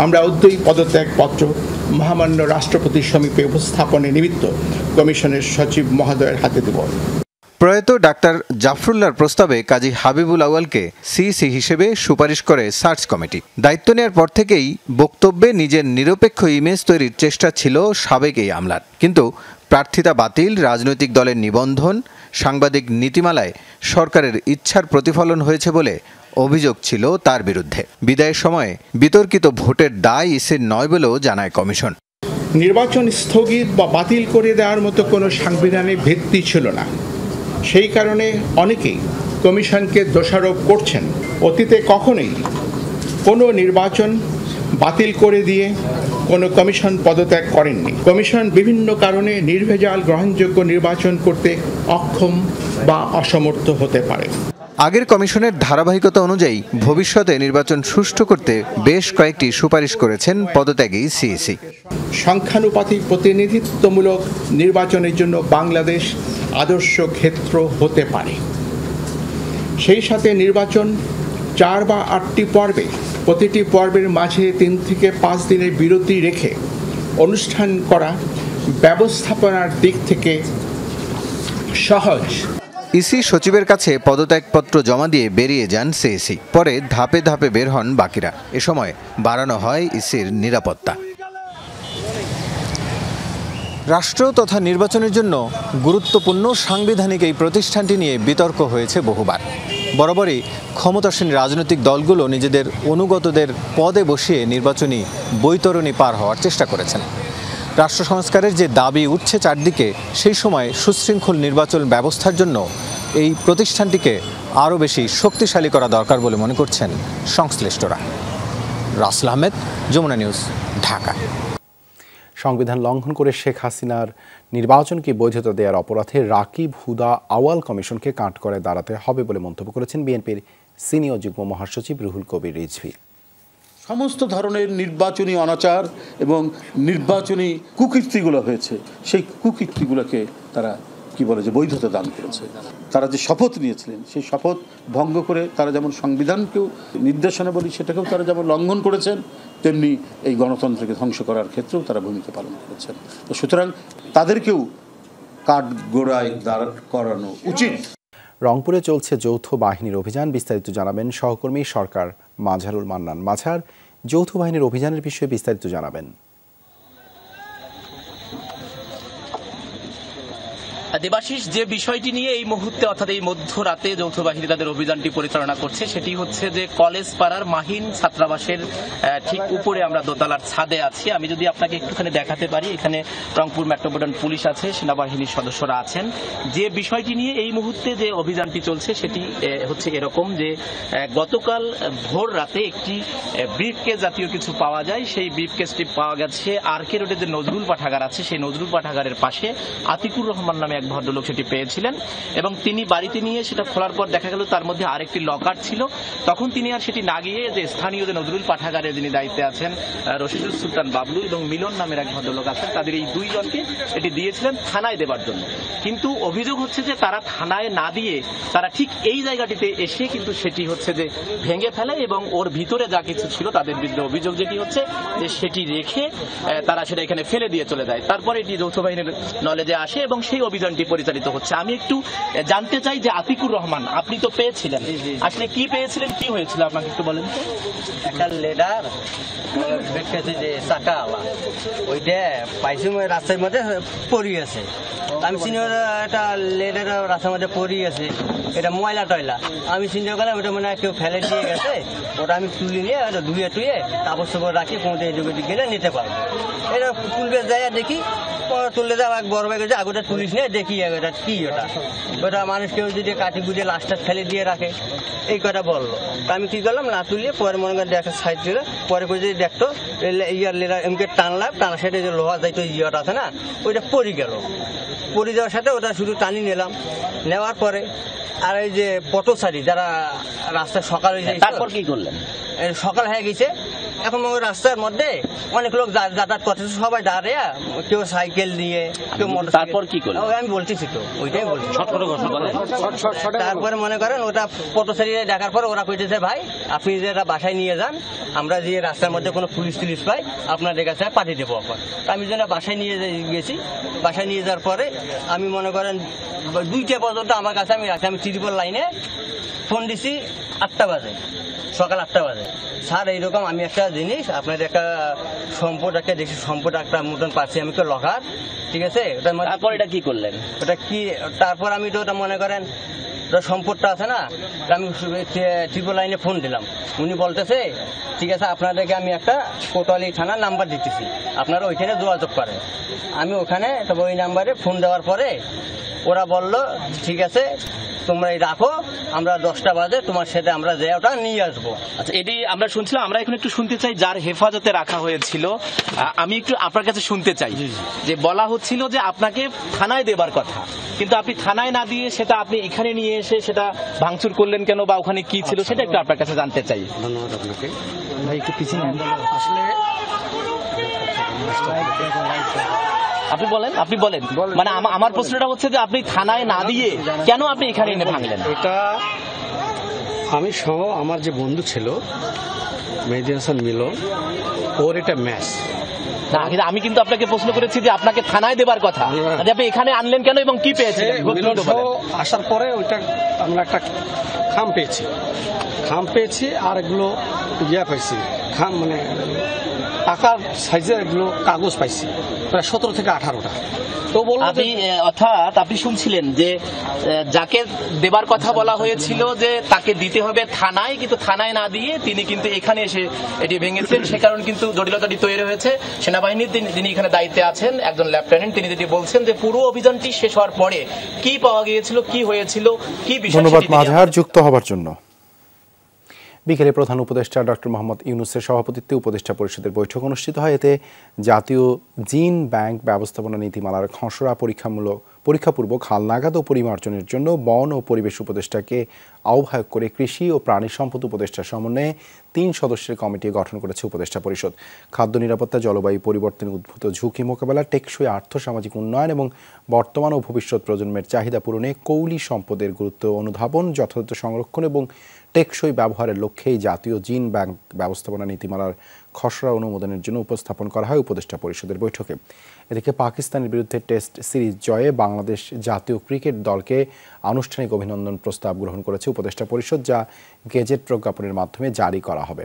Speaker 18: আমরা উদ্যোগী পদত্যাগপত্র মহামান্য রাষ্ট্রপতির সমীপে উপস্থাপনের নিমিত্ত কমিশনের সচিব মহোদয়ের হাতে দেব।
Speaker 17: প্রয়াত ডাক্তার জাফরুল্লাহর প্রস্তাবে কাজী হাবিবুল আওয়ালকে সিইসি হিসেবে সুপারিশ করে সার্চ কমিটি। দায়িত্ব নেওয়ার পর থেকেই বক্তব্যে নিজের নিরপেক্ষ ইমেজ তৈরির চেষ্টা ছিল সাবেক এই আমলার, কিন্তু প্রার্থিতা বাতিল, রাজনৈতিক দলের নিবন্ধন, সাংবাদিক নীতিমালায় সরকারের ইচ্ছার প্রতিফলন হয়েছে বলে অভিযোগ ছিল তার বিরুদ্ধে। বিদায়ের সময় বিতর্কিত ভোটের দায় ইসির নয় বলেও জানায় কমিশন।
Speaker 18: নির্বাচন স্থগিত বা বাতিল করে দেওয়ার মতো কোনো সাংবিধানিক ভিত্তি ছিল না। সেই কারণে অনেকেই কমিশনকে দোষারোপ করছেন। অতীতে কখনোই কোনো নির্বাচন বাতিল করে দিয়ে কোনো কমিশন পদত্যাগ করেননি। কমিশন বিভিন্ন কারণে নির্ভেজাল গ্রহণযোগ্য নির্বাচন করতে অক্ষম বা অসমর্থ হতে পারে।
Speaker 17: আগের কমিশনের ধারাবাহিকতা অনুযায়ী ভবিষ্যতে নির্বাচন সুষ্ঠু করতে বেশ কয়েকটি সুপারিশ করেছেন পদত্যাগী সিইসি।
Speaker 18: সংখ্যানুপাতিক প্রতিনিধিত্বমূলক নির্বাচনের জন্য বাংলাদেশ আদর্শ ক্ষেত্র হতে পারে। সেই সাথে নির্বাচন 4 বা 8টি পর্বে, প্রতিটি পর্বের মাঝে 3 থেকে 5 দিনের বিরতি রেখে অনুষ্ঠান করা ব্যবস্থাপনার দিক থেকে সহজ।
Speaker 17: ইসি সচিবের কাছে পদত্যাগপত্র জমা দিয়ে বেরিয়ে যান সিইসি। পরে ধাপে ধাপে বের হন বাকিরা। এ সময় বাড়ানো হয় ইসির নিরাপত্তা। রাষ্ট্র তথা নির্বাচনের জন্য গুরুত্বপূর্ণ সাংবিধানিক এই প্রতিষ্ঠানটি নিয়ে বিতর্ক হয়েছে বহুবার। বরাবরই ক্ষমতাসীন রাজনৈতিক দলগুলো নিজেদের অনুগতদের পদে বসিয়ে নির্বাচনী বৈতরণী পার হওয়ার চেষ্টা করেছেন। রাষ্ট্র সংস্কারের যে দাবি উঠছে চারদিকে, সেই সময় সুশৃঙ্খল নির্বাচন ব্যবস্থার জন্য এই প্রতিষ্ঠানটিকে আরও বেশি শক্তিশালী করা দরকার বলে মনে করছেন সংশ্লিষ্টরা। রাসেল আহমেদ, যমুনা নিউজ, ঢাকা।
Speaker 1: সংবিধান লঙ্ঘন করে শেখ হাসিনার নির্বাচনকে বৈধতা দেওয়ার অপরাধে রাকিব হুদা আওয়াল কমিশনকে কাঠগড়ায় দাঁড়াতে হবে বলে মন্তব্য করেছেন বিএনপির সিনিয়র যুগ্ম মহাসচিব রুহুল কবির রিজভী।
Speaker 19: সমস্ত ধরনের নির্বাচনী অনাচার এবং নির্বাচনী কুকীর্তিগুলো হয়েছে, সেই কুকীর্তিগুলোকে তারা কি বলে যে বৈধতা দান করেছে। তারা যে শপথ নিয়েছিলেন সেই শপথ ভঙ্গ করে তারা যেমন সংবিধানকেও নির্দেশনা বলি সেটাকেও তারা যেমন লঙ্ঘন করেছেন, তেমনি এই গণতন্ত্রকে ধ্বংস করার ক্ষেত্রেও তারা ভূমিকা পালন করেছেন। তো সুতরাং তাদেরকেও কাঠগড়ায় দাঁড় করানো উচিত।
Speaker 1: রংপুরে চলছে যৌথ বাহিনীর অভিযান, বিস্তারিত জানাবেন সহকর্মী সরকার মাঝারুল মান্নান। মাঝার, যৌথ বাহিনীর অভিযানের বিষয়ে বিস্তারিত জানাবেন।
Speaker 20: দেবাশিস, যে বিষয়টি নিয়ে এই মুহূর্তে অর্থাৎ এই মধ্যরাতে যৌথ বাহিনী তাদের অভিযানটি পরিচালনা করছে সেটি হচ্ছে যে কলেজ পাড়ার মাহিন ছাত্রাবাসের ঠিক উপরে আমরা দোতলার ছাদে আছি। আমি যদি আপনাকে একটুখানি দেখাতে পারি, এখানে রংপুর মেট্রোপলিটন পুলিশ আছে, সেনাবাহিনীর সদস্যরা আছেন। যে বিষয়টি নিয়ে এই মুহূর্তে যে অভিযানটি চলছে সেটি হচ্ছে এরকম যে গতকাল ভোর রাতে একটি ব্রিফকেস জাতীয় কিছু পাওয়া যায়। সেই ব্রিফকেসটি পাওয়া গেছে আরকে রোডে যে নজরুল পাঠাগার আছে সেই নজরুল পাঠাগারের পাশে। আতিকুর রহমান নামে এক ভদ্রলোক সেটি পেয়েছিলেন এবং তিনি বাড়িতে নিয়ে সেটা খোলার পর দেখা গেল তার মধ্যে আরেকটি লকার ছিল। তখন তিনি আর সেটি না গিয়ে যে স্থানীয় যে নজরুল পাঠাগারে যিনি দায়িত্বে আছেন রশিদুল সুলতান বাবলু এবং মিলন নামের এক ভদ্রলোক আছেন, তাদের এই দুইজনকে এটি দিয়েছিলেন থানায় দেবার জন্য। কিন্তু অভিযোগ হচ্ছে যে তারা থানায় না দিয়ে তারা ঠিক এই জায়গাটিতে এসে কিন্তু সেটি হচ্ছে যে ভেঙে ফেলে এবং ওর ভিতরে যা কিছু ছিল তাদের বিরুদ্ধে অভিযোগ যেটি হচ্ছে যে সেটি রেখে তারা সেটা এখানে ফেলে দিয়ে চলে যায়। তারপরে এটি যৌথ বাহিনীর নলেজে আসে এবং সেই অভিযানটি পরিচালিত হচ্ছে। আমি একটু জানতে চাই যে আতিকুর রহমান, আপনি তো পেয়েছিলেন, আসলে কি পেয়েছিলেন, কি হয়েছিল আপনাকে একটু বলেন।
Speaker 21: একটা লেডার দেখতেছি যে চাকাওয়ালা, ওইটা পাইছি রাস্তার মধ্যে পড়ি আছে। আমি সিনিয়র একটা লেডার রাস্তার মধ্যে পড়ি আছে, এটা ময়লা টয়লা। আমি সিনিয়র গেলাম, ওটা মনে হয় কেউ ফেলে দিয়ে গেছে, ওটা আমি তুলি নিয়ে ওটা ধুয়ে টুয়ে কাপড় সাপড় রাখি, কোনোদিন এদিকে গেলে নিতে পারবো। এটা তুলবে যায় দেখি, তুললে যাও এক বড় ব্যাগে আগুটা তুলিস নিয়ে দেখি এটা কি, ওটা মানুষ কেউ যদি কাটি বুঝে লাস্টটা ফেলে দিয়ে রাখে, এই কথা বললো। আমি কি করলাম, না তুলিয়ে পরে মনে করেন দেখা সাইড দিলে পরে করে যদি দেখতো ইয়ার লেডার এমকে টানলাম, টানার সাথে যে লোহা যাইতো ইয়েটা আছে না, ওইটা পড়ে গেল। পড়ে যাওয়ার সাথে ওটা শুধু টানি নিলাম, নেওয়ার পরে আর এই যে পথচারী যারা রাস্তায় সকাল হয়ে যায়,
Speaker 20: তারপর কি করলেন?
Speaker 21: সকাল হয়ে গেছে, এখন ওই রাস্তার মধ্যে অনেক লোক যাতায়াত করতেছে, সবাই দাঁড়িয়ে, কেউ সাইকেল দিয়ে, কেউ মোটর।
Speaker 20: তারপর কি করলেন?
Speaker 21: আমি বলতেছি তো, ওইটাই বলছি। তারপরে মনে করেন ওটা পথচারী দেখার পরে ওরা কইতেছে, ভাই আপনি যে এটা বাসায় নিয়ে যান, আমরা যে রাস্তার মধ্যে কোনো পুলিশ টুলিশ পাই আপনাদের কাছে পাঠিয়ে দেবো। এখন আমি যেন বাসায় নিয়ে গেছি, বাসায় নিয়ে যাওয়ার পরে আমি মনে করেন 2টা পর্যন্ত আমার কাছে আমি রাখছি। আমি ত্রিপল লাইনে ফোন দিছি 8টা বাজে, সকাল 8টা বাজে। স্যার এইরকম আমি একটা জিনিস আপনাদের একটা সম্পদ একটা দেখছি, সম্পদ একটা মতন পাচ্ছি আমি তো লকার, ঠিক আছে।
Speaker 20: তারপর এটা কি করলেন?
Speaker 21: ওটা কি, তারপর আমি তো ওটা মনে করেন সম্পদটা আছে না, আমি ট্রিপল লাইনে ফোন দিলাম। উনি বলতেছে ঠিক আছে আপনাদেরকে আমি একটা কোতোয়ালি থানার নাম্বার দিতেছি, আপনারা ওইখানে যোগাযোগ করেন। আমি ওখানে তবে ওই নাম্বারে ফোন দেওয়ার পরে ওরা বলল ঠিক আছে তোমরা এই রাখো, আমরা 10টা বাজে তোমার সাথে আমরা যাই ওটা নিয়ে আসবো।
Speaker 20: আচ্ছা, এটি আমরা শুনছিলাম, আমরা এখন একটু শুনতে চাই যার হেফাজতে রাখা হয়েছিল। আমি একটু আপনার কাছে শুনতে চাই যে বলা হচ্ছিল যে আপনাকে থানায় দেবার কথা, কিন্তু আপনি থানায় না দিয়ে সেটা আপনি এখানে নিয়ে এসে সেটা ভাঙচুর করলেন কেন, বা ওখানে কি ছিল সেটা একটু আপনার কাছে জানতে চাই।
Speaker 21: ধন্যবাদ আপনাকে।
Speaker 20: ভাই একটু পিছিয়ে নেন।
Speaker 21: আসলে
Speaker 20: আপনি বলেন, আপনি বলেন। মানে আমার প্রশ্নটা হচ্ছে যে আপনি থানায় না দিয়ে কেন আপনি এখানে এনে ভাঙলেন?
Speaker 22: এটা আমি সহ আমার যে বন্ধু ছিল মেহেদী হাসান মিলন, ওর এটা ম্যাচ
Speaker 20: না, আমি কিন্তু আপনাকে প্রশ্ন করেছি যে আপনাকে থানায় দেবার কথা, আপনি এখানে আনলেন কেন এবং কি পেয়েছেন?
Speaker 22: আসার পরে ওইটা আমরা একটা খাম পেয়েছি আর এগুলো পাইছি, খাম মানে টাকার সাইজের এগুলো কাগজ পাইছি প্রায় 17 থেকে 18টা। তো
Speaker 20: আপনি অর্থাৎ আপনি শুনছিলেন যে যাকে দেবার কথা বলা হয়েছিল যে তাকে দিতে হবে থানায়, কিন্তু থানায় না দিয়ে তিনি কিন্তু এখানে এসে এটি ভেঙেছেন। সে কারণে কিন্তু জটিলতাটি তৈরি হয়েছে। সেনাবাহিনীর যিনি এখানে দায়িত্বে আছেন একজন লেফটেন্যান্ট, তিনি যেটি বলছেন যে পুরো অভিযানটি শেষ হওয়ার পরে কি পাওয়া গিয়েছিল, কি হয়েছিল, কি বিষয়।
Speaker 1: ধন্যবাদ মাঝার যুক্ত হবার জন্য। বিকেলে প্রধান উপদেষ্টা ডক্টর মোহাম্মদ ইউনূসের সভাপতিত্বে উপদেষ্টা পরিষদের বৈঠক অনুষ্ঠিত হয়। এতে জাতীয় জিন ব্যাংক ব্যবস্থাপনা নীতিমালার খসড়া পরীক্ষাপূর্বক হালনাগাদ ও পরিমার্জনের জন্য বন ও পরিবেশ উপদেষ্টাকে আহ্বায়ক করে কৃষি ও প্রাণী সম্পদ উপদেষ্টার সমন্বয়ে 3 সদস্যের কমিটি গঠন করেছে উপদেষ্টা পরিষদ। খাদ্য নিরাপত্তা, জলবায়ু পরিবর্তনে উদ্ভূত ঝুঁকি মোকাবেলা, টেকসই আর্থসামাজিক উন্নয়ন এবং বর্তমান ও ভবিষ্যৎ প্রজন্মের চাহিদা পূরণে কৌলি সম্পদের গুরুত্ব অনুধাবন, যথাযথ সংরক্ষণ এবং টেকসই ব্যবহারের লক্ষ্যে জাতীয় জিন ব্যাংক ব্যবস্থাপনা নীতিমালার খসড়া অনুমোদনের জন্য উপস্থাপন করা হয় উপদেষ্টা পরিষদের বৈঠকে। এদিকে পাকিস্তানের বিরুদ্ধে টেস্ট সিরিজ জয়ে বাংলাদেশ জাতীয় ক্রিকেট দলকে আনুষ্ঠানিক অভিনন্দন প্রস্তাব গ্রহণ করেছে উপদেষ্টা পরিষদ, যা গেজেট প্রজ্ঞাপনের মাধ্যমে জারি করা হবে।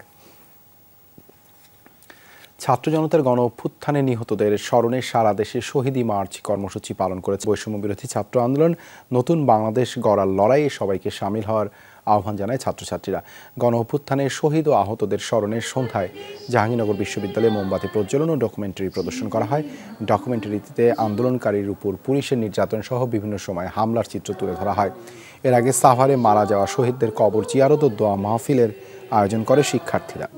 Speaker 1: ছাত্র জনতার গণ অভ্যুত্থানে নিহতদের স্মরণে সারা দেশে শহীদি মার্চ কর্মসূচি পালন করেছে বৈষম্য বিরোধী ছাত্র আন্দোলন। নতুন বাংলাদেশ গড়ার লড়াইয়ে সবাইকে সামিল হওয়ার আহ্বান জানায় ছাত্রছাত্রীরা। গণ অভ্যুত্থানে শহীদ ও আহতদের স্মরণের সন্ধ্যায় জাহাঙ্গীরনগর বিশ্ববিদ্যালয়ে মোমবাতি প্রজ্বলন ও ডকুমেন্টারি প্রদর্শন করা হয়। ডকুমেন্টারিতে আন্দোলনকারীর উপর পুলিশের নির্যাতন সহ বিভিন্ন সময় হামলার চিত্র তুলে ধরা হয়। এর আগে সাভারে মারা যাওয়া শহীদদের কবর জিয়ারত ও দোয়া মাহফিলের আয়োজন করে শিক্ষার্থীরা।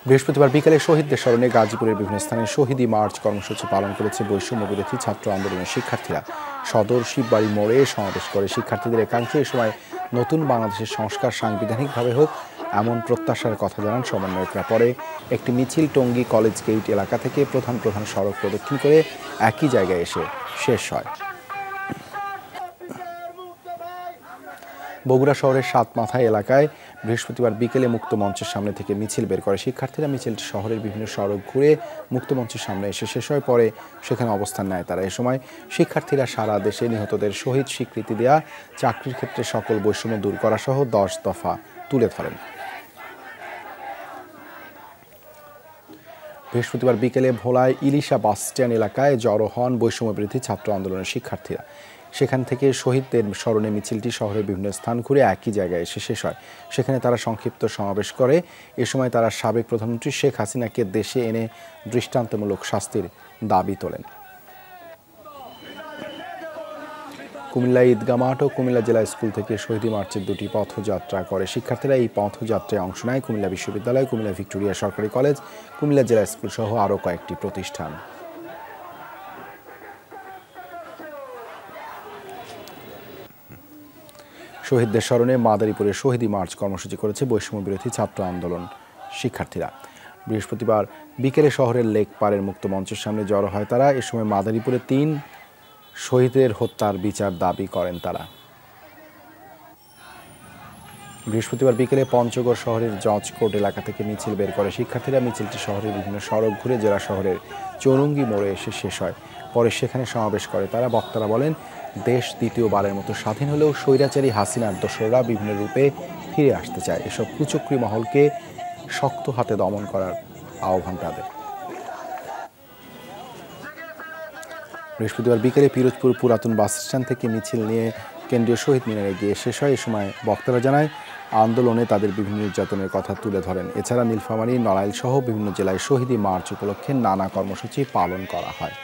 Speaker 1: বৃহস্পতিবার বিকেলে শহীদদের স্মরণে গাজীপুরের বিভিন্ন স্থানে শহীদি মার্চ কর্মসূচি পালন করেছে বৈষম্য বিরোধী ছাত্র আন্দোলনের শিক্ষার্থীরা। সদর শিববাড়ি মোড়ে সমাবেশ করে শিক্ষার্থীদের একাংশ এ সময় নতুন বাংলাদেশের সংস্কার সাংবিধানিকভাবে হোক এমন প্রত্যাশার কথা জানান সমন্বয়করা। পরে একটি মিছিল টঙ্গী কলেজ গেট এলাকা থেকে প্রধান সড়ক প্রদক্ষিণ করে একই জায়গায় এসে শেষ হয়। বগুড়া শহরের সাতমাথা এলাকায় বৃহস্পতিবার বিকেলে মুক্ত মঞ্চের সামনে থেকে মিছিল বের করে শিক্ষার্থীরা। মিছিলটি শহরের বিভিন্ন সড়ক ঘুরে মুক্ত মঞ্চের সামনে এসে শেষ হয়। পরে সেখানে অবস্থান নেয় তারা। এ সময় শিক্ষার্থীরা সারা দেশে নিহতদের শহীদ স্বীকৃতি দেয়া, চাকরির ক্ষেত্রে সকল বৈষম্য দূর করা সহ 10 দফা তুলে ধরেন। বৃহস্পতিবার বিকেলে ভোলায় ইলিশা বাস স্ট্যান্ড এলাকায় জড়ো হন বৈষম্য বিরোধী ছাত্র আন্দোলনের শিক্ষার্থীরা। সেখান থেকে শহীদদের স্মরণে মিছিলটি শহরের বিভিন্ন স্থান ঘুরে একই জায়গায় এসে শেষ হয়। সেখানে তারা সংক্ষিপ্ত সমাবেশ করে। এ সময় তারা সাবেক প্রধানমন্ত্রী শেখ হাসিনাকে দেশে এনে দৃষ্টান্তমূলক শাস্তির দাবি তোলেন। কুমিল্লা ঈদগাহ মাঠ ও কুমিল্লা জেলা স্কুল থেকে শহীদি মার্চের 2টি পথযাত্রা করে শিক্ষার্থীরা। এই পথযাত্রায় অংশ নেয় কুমিল্লা বিশ্ববিদ্যালয়, কুমিল্লা ভিক্টোরিয়া সরকারি কলেজ, কুমিল্লা জেলা স্কুল সহ আরও কয়েকটি প্রতিষ্ঠান। শহীদদের স্মরণে মাদারীপুরে শহীদি মার্চ কর্মসূচি করেছে বৈষম্য বিরোধী ছাত্র আন্দোলন শিক্ষার্থীরা। বৃহস্পতিবার বিকেলে শহরের লেকপাড়ের মুক্ত মঞ্চের সামনে জড়ো হয় তারা। এ সময় মাদারীপুরে 3 শহীদের হত্যার বিচার দাবি করেন তারা। বৃহস্পতিবার বিকেলে পঞ্চগড় শহরের জজ কোর্ট এলাকা থেকে মিছিল বের করে শিক্ষার্থীরা। মিছিলটি শহরের বিভিন্ন সড়ক ঘুরে জেলা শহরের চৌরঙ্গি মোড়ে এসে শেষ হয়। পরে সেখানে সমাবেশ করে তারা। বক্তারা বলেন, দেশ দ্বিতীয়বারের মতো স্বাধীন হলেও স্বৈরাচারী হাসিনার দোসররা বিভিন্ন রূপে ফিরে আসতে চায়। এসব কুচক্রী মহলকে শক্ত হাতে দমন করার আহ্বান তাদের। বৃহস্পতিবার বিকেলে পিরোজপুর পুরাতন বাস স্ট্যান্ড থেকে মিছিল নিয়ে কেন্দ্রীয় শহীদ মিনারে গিয়ে শেষ হয়। এ সময় বক্তারা জানায়, আন্দোলনে তাদের বিভিন্ন নির্যাতনের কথা তুলে ধরেন। এছাড়া নীলফামারী, নড়াইল সহ বিভিন্ন জেলায় শহীদি মার্চ উপলক্ষে নানা কর্মসূচি পালন করা হয়।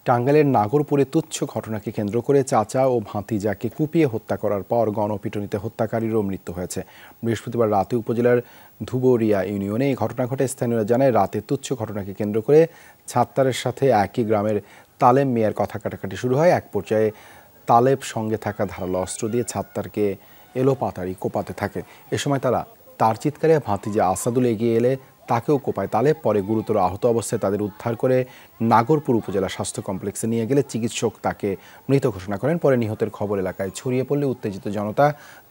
Speaker 1: টাঙ্গাইলের নাগরপুরে তুচ্ছ ঘটনাকে কেন্দ্র করে চাচা ও ভাতিজাকে কুপিয়ে হত্যা করার পর গণপিটুনিতে হত্যাকারীরও মৃত্যু হয়েছে। বৃহস্পতিবার রাতে উপজেলার ধুবরিয়া ইউনিয়নে এই ঘটনা ঘটে। স্থানীয়রা জানায়, রাতে তুচ্ছ ঘটনাকে কেন্দ্র করে ছাত্তারের সাথে একই গ্রামের তালেব মিয়ার কথা কাটাকাটি শুরু হয়। এক পর্যায়ে তালেব সঙ্গে থাকা ধারালো অস্ত্র দিয়ে ছাত্তারকে এলোপাতাড়ি কোপাতে থাকে। এ সময় তার চিৎকারে ভাতিজা আসাদুল এগিয়ে এলে তাকেও কোপায় তালেব। পরে গুরুতর আহত অবস্থায় তাদের উদ্ধার করে নাগরপুর উপজেলা স্বাস্থ্য কমপ্লেক্সে নিয়ে গেলে চিকিৎসক তাকে মৃত ঘোষণা করেন। পরে নিহতের খবর এলাকায় ছড়িয়ে পড়লে উত্তেজিত জনতা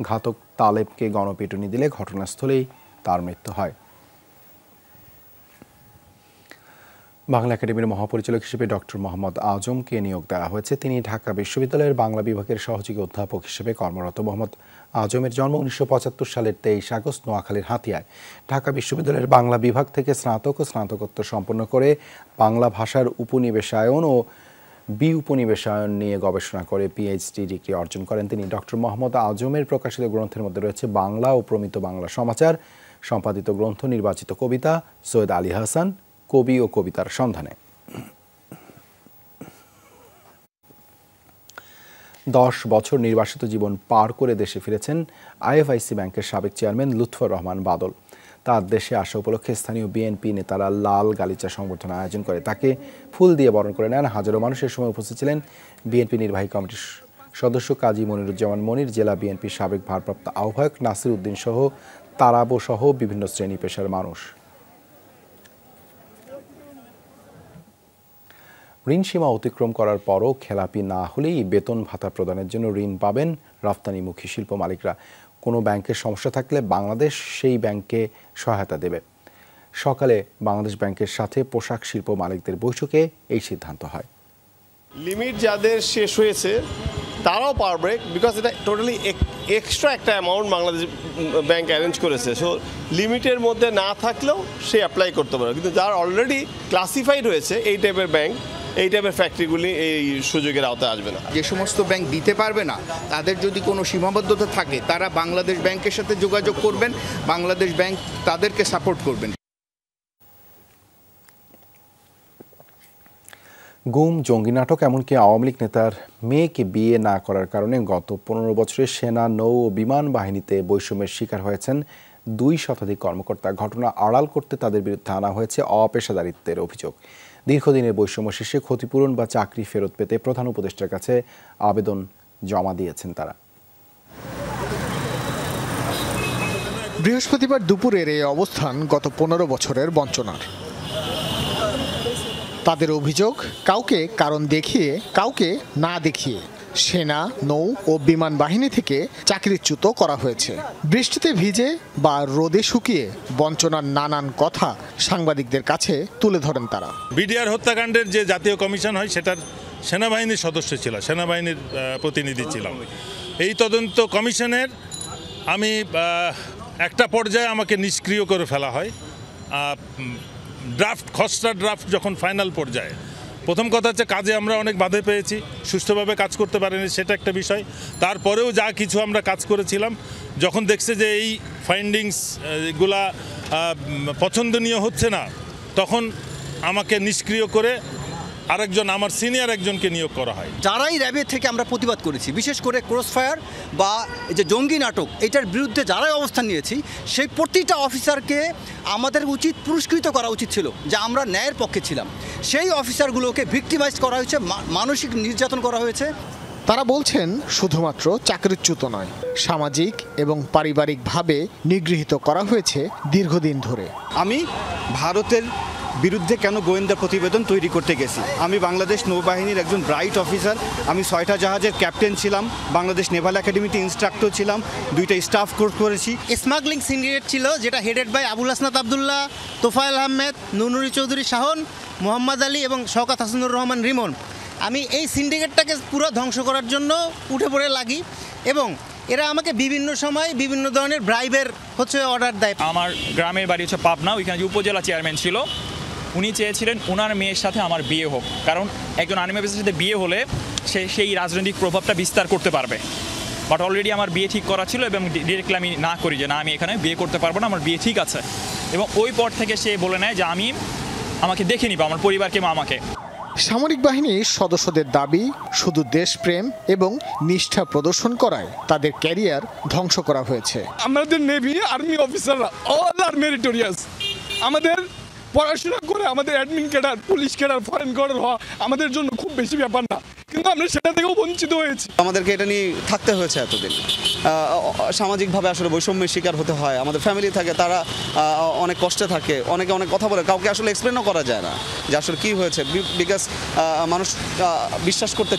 Speaker 1: ঘাতক তালেবকে গণপিটুনি দিলে ঘটনাস্থলেই তার মৃত্যু হয়। বাংলা একাডেমির মহাপরিচালক হিসেবে ডক্টর মোহাম্মদ আজমকে নিয়োগ দেওয়া হয়েছে। তিনি ঢাকা বিশ্ববিদ্যালয়ের বাংলা বিভাগের সহযোগী অধ্যাপক হিসেবে কর্মরত। মোহাম্মদ আজমের জন্ম 1975 সালের 23 আগস্ট নোয়াখালীর হাতিয়ায়। ঢাকা বিশ্ববিদ্যালয়ের বাংলা বিভাগ থেকে স্নাতক ও স্নাতকোত্তর সম্পন্ন করে বাংলা ভাষার উপনিবেশায়ন ও উপনিবেশায়ন নিয়ে গবেষণা করে পিএইচডি ডিগ্রি অর্জন করেন তিনি। ডক্টর মোহাম্মদ আজমের প্রকাশিত গ্রন্থের মধ্যে রয়েছে বাংলা ও প্রমিত বাংলা সমাচার, সম্পাদিত গ্রন্থ নির্বাচিত কবিতা, সৈয়দ আলী হাসান, কবি ও কবিতার সন্ধানে। 10 বছর নির্বাসিত জীবন পার করে দেশে ফিরেছেন আইএফআইসি ব্যাংকের সাবেক চেয়ারম্যান লুৎফর রহমান বাদল। তার দেশে আসা উপলক্ষে স্থানীয় বিএনপি নেতারা লাল গালিচা সংবর্ধনা আয়োজন করে তাকে ফুল দিয়ে বরণ করে নেন। হাজারো মানুষ এ সময় উপস্থিত ছিলেন বিএনপি নির্বাহী কমিটির সদস্য কাজী মনিরুজ্জামান মনির, জেলা বিএনপির সাবেক ভারপ্রাপ্ত আহ্বায়ক নাসির উদ্দিন সহ তারাবো সহ বিভিন্ন শ্রেণী পেশার মানুষ। ঋণ সীমা অতিক্রম করার পরও খেলাপি না হলেই বেতন ভাতা প্রদানের জন্য ঋণ পাবেন রফতানিমুখী শিল্প মালিকরা। কোনো ব্যাংকের সমস্যা থাকলে বাংলাদেশ সেই ব্যাংকে সহায়তা দেবে। সকালে বাংলাদেশ ব্যাংকের সাথে পোশাক শিল্প মালিকদের বৈঠকে এই সিদ্ধান্ত হয়।
Speaker 5: লিমিট যাদের শেষ হয়েছে তারাও পারবে, বিকজ এটা টোটালি এক্সট্রা একটা অ্যামাউন্ট বাংলাদেশ ব্যাংক অ্যারেঞ্জ করেছে। সো লিমিটের মধ্যে না থাকলেও সে অ্যাপ্লাই করতে পারবে, কিন্তু যার অলরেডি ক্লাসিফাইড হয়েছে এই টাইপের ব্যাংক, এই টাইপের ফ্যাক্টরিগুলি এই সুযোগের আওতায় আসবে না।
Speaker 11: যে সমস্ত ব্যাংক দিতে পারবে না তাদের যদি কোনো সীমাবদ্ধতা থাকে তারা বাংলাদেশ ব্যাংকের সাথে যোগাযোগ করবেন, বাংলাদেশ ব্যাংক তাদেরকে সাপোর্ট করবেন।
Speaker 1: গুম, জঙ্গি নাটক, এমনকি আওয়ামী লীগ নেতার মেয়েকে বিয়ে না করার কারণে গত 15 বছরে সেনা, নৌ ও বিমান বাহিনীতে বৈষম্যের শিকার হয়েছেন 2 শতাধিক কর্মকর্তা। ঘটনা আড়াল করতে তাদের বিরুদ্ধে আনা হয়েছে অপেশাদারিত্বের অভিযোগ। দীর্ঘদিনের বৈষম্য শেষে ক্ষতিপূরণ বা চাকরি ফেরত পেতে প্রধান উপদেষ্টার কাছে আবেদন জমা দিয়েছেন তারা।
Speaker 23: বৃহস্পতিবার দুপুরের এই অবস্থান গত 15 বছরের বঞ্চনার। তাদের অভিযোগ, কাউকে কারণ দেখিয়ে কাউকে না দেখিয়ে সেনা, নৌ ও বিমান বাহিনী থেকে চাকরিচ্যুত করা হয়েছে। বৃষ্টিতে ভিজে বা রোদে শুকিয়ে বঞ্চনার নানান কথা সাংবাদিকদের কাছে তুলে ধরেন তারা।
Speaker 24: বিডিআর হত্যাকাণ্ডের যে জাতীয় কমিশন হয় সেটার সেনাবাহিনীর সদস্য ছিল, সেনাবাহিনীর প্রতিনিধি ছিলাম। এই তদন্ত কমিশনের আমি একটা পর্যায়ে আমাকে নিষ্ক্রিয় করে ফেলা হয়। খসড়া ড্রাফট যখন ফাইনাল পর্যায়ে, প্রথম কথা হচ্ছে কাজে আমরা অনেক বাধা পেয়েছি, সুষ্ঠুভাবে কাজ করতে পারিনি, সেটা একটা বিষয়। তারপরেও যা কিছু আমরা কাজ করেছিলাম, যখন দেখছে যে এই ফাইন্ডিংস এগুলা পছন্দনীয় হচ্ছে না, তখন আমাকে নিষ্ক্রিয় করে আরেকজন, আমার সিনিয়র একজনকে নিয়োগ করা হয়।
Speaker 25: যারাই র্যাবের থেকে আমরা প্রতিবাদ করেছি, বিশেষ করে ক্রসফায়ার বা এই যে জঙ্গি নাটক, এটার বিরুদ্ধে যারাই অবস্থান নিয়েছি, সেই প্রতিটা অফিসারকে আমাদের উচিত পুরস্কৃত করা উচিত ছিল, যে আমরা ন্যায়ের পক্ষে ছিলাম। সেই অফিসারগুলোকে ভিক্টিমাইজ করা হয়েছে, মানসিক নির্যাতন করা হয়েছে।
Speaker 23: তারা বলছেন শুধুমাত্র চাকরিচ্যুত নয়, সামাজিক এবং পারিবারিকভাবে নিগৃহীত করা হয়েছে দীর্ঘদিন ধরে।
Speaker 26: আমি ভারতের বিরুদ্ধে কেন গোয়েন্দা প্রতিবেদন তৈরি করতে গেছি? আমি বাংলাদেশ নৌবাহিনীর একজন ব্রাইট অফিসার, আমি 6টা জাহাজের ক্যাপ্টেন ছিলাম, বাংলাদেশ নেভাল একাডেমিতে ইনস্ট্রাক্টর ছিলাম, 2টা স্টাফ কোর্স করেছি।
Speaker 27: স্মাগলিং সিন্ডিকেট ছিল যেটা হেডেড বাই আবুল হাসনাত আবদুল্লাহ, তোফায়েল আহমেদ, নুনুরি চৌধুরী শাহন, মোহাম্মদ আলী এবং শওকত হাসানুর রহমান রিমন। আমি এই সিন্ডিকেটটাকে পুরো ধ্বংস করার জন্য উঠে পড়ে লাগি এবং এরা আমাকে বিভিন্ন সময় বিভিন্ন ধরনের ব্রাইবের অর্ডার দেয়।
Speaker 28: আমার গ্রামের বাড়ি হচ্ছে পাবনা, ওইখানে যে উপজেলা চেয়ারম্যান ছিল উনি চেয়েছিলেন ওনার মেয়ের সাথে আমার বিয়ে হোক, কারণ একজন আর্মি অফিসারের সাথে বিয়ে হলে সে সেই রাজনৈতিক প্রভাবটা বিস্তার করতে পারবে। বাট অলরেডি আমার বিয়ে ঠিক করা ছিল এবং ডিরেক্টলি আমি না করি যে না, আমি এখানে বিয়ে করতে পারবো না, আমার বিয়ে ঠিক আছে। এবং ওই পর থেকে সে বলে নেয় যে আমাকে দেখে নিব, আমার পরিবারকে বা আমাকে।
Speaker 23: সামরিক বাহিনীর সদস্যদের দাবি, শুধু দেশপ্রেম এবং নিষ্ঠা প্রদর্শন করায় তাদের ক্যারিয়ার ধ্বংস করা হয়েছে।
Speaker 29: আমাদের নেভি আর্মি অফিসাররা অল আর মেরিটোরিয়াস। আমাদের পড়াশোনা করে আমাদের admin cadre, police cadre, foreign গার্ডের হওয়া আমাদের জন্য খুব বেশি ব্যাপার না, কিন্তু আমরা সেটা থেকেও বঞ্চিত হয়েছি।
Speaker 26: আমাদেরকে এটা নিয়ে থাকতে হয়েছে এতদিন। সামাজিকভাবে আসলে বৈষম্যের শিকার হতে হয়। আমাদের ফ্যামিলি থাকে, তারা অনেক কষ্টে থাকে, অনেকে অনেক কথা বলে, কাউকে আসলে এক্সপ্লেনও করা যায় না যে আসলে কী হয়েছে, বিকজ মানুষ বিশ্বাস করতে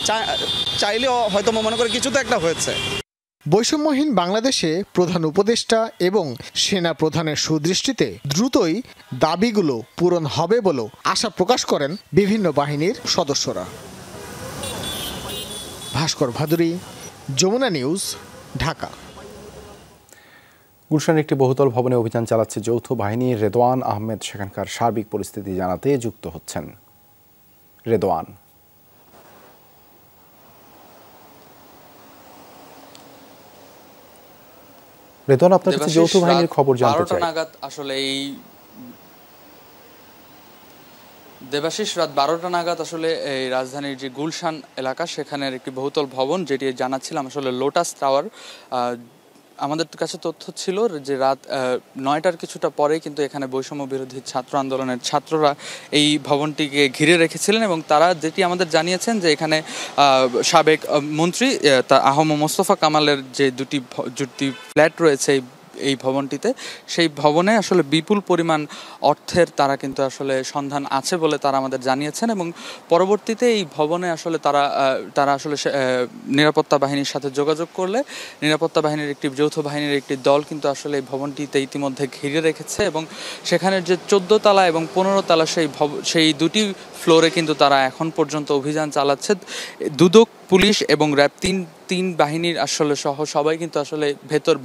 Speaker 26: চাইলেও হয়তো মনে করে কিছু তো একটা হয়েছে।
Speaker 23: বৈষম্যহীন বাংলাদেশে প্রধান উপদেষ্টা এবং সেনা প্রধানের সুদৃষ্টিতে দ্রুতই দাবিগুলো পূরণ হবে বলেও আশা প্রকাশ করেন বিভিন্ন বাহিনীর সদস্যরা। ভাস্কর ভাদুরী, যমুনা নিউজ, ঢাকা।
Speaker 1: গুলশানের একটি বহুতল ভবনে অভিযান চালাচ্ছে যৌথ বাহিনী। রেদওয়ান আহমেদ সেখানকার সার্বিক পরিস্থিতি জানাতে যুক্ত হচ্ছেন। রেদওয়ান, আপনার কাছে যৌথ বাহিনীর খবর জানতে চাই।
Speaker 30: 12টা নাগাদ আসলে এই দেবাশিস রাত 12টা নাগাদ আসলে এই রাজধানীর যে গুলশান এলাকা সেখানের একটি বহুতল ভবন, যেটি জানাচ্ছিলাম আসলে লোটাস টাওয়ার, আমাদের কাছে তথ্য ছিল যে রাত 9টার কিছুটা পরে কিন্তু এখানে বৈষম্য বিরোধী ছাত্র আন্দোলনের ছাত্ররা এই ভবনটিকে ঘিরে রেখেছিলেন এবং তারা যেটি আমাদের জানিয়েছেন যে এখানে সাবেক মন্ত্রী আহম মোস্তফা কামালের যে দুটি ফ্ল্যাট রয়েছে এই ভবনটিতে, সেই ভবনে আসলে বিপুল পরিমাণ অর্থের তারা কিন্তু আসলে সন্ধান আছে বলে তারা আমাদের জানিয়েছেন এবং পরবর্তীতে এই ভবনে আসলে তারা আসলে নিরাপত্তা বাহিনীর সাথে যোগাযোগ করলে নিরাপত্তা বাহিনীর একটি যৌথ বাহিনীর একটি দল কিন্তু আসলে এই ভবনটিতে ইতিমধ্যে ঘিরে রেখেছে এবং সেখানের যে 14 তলা এবং 15 তলা সেই দুটি ফ্লোরে কিন্তু তারা এখন পর্যন্ত অভিযান চালাচ্ছে। দুদক, পুলিশ এবং র্যাব তিন বাহিনীর আসলে সহ সবাই কিন্তু আসলে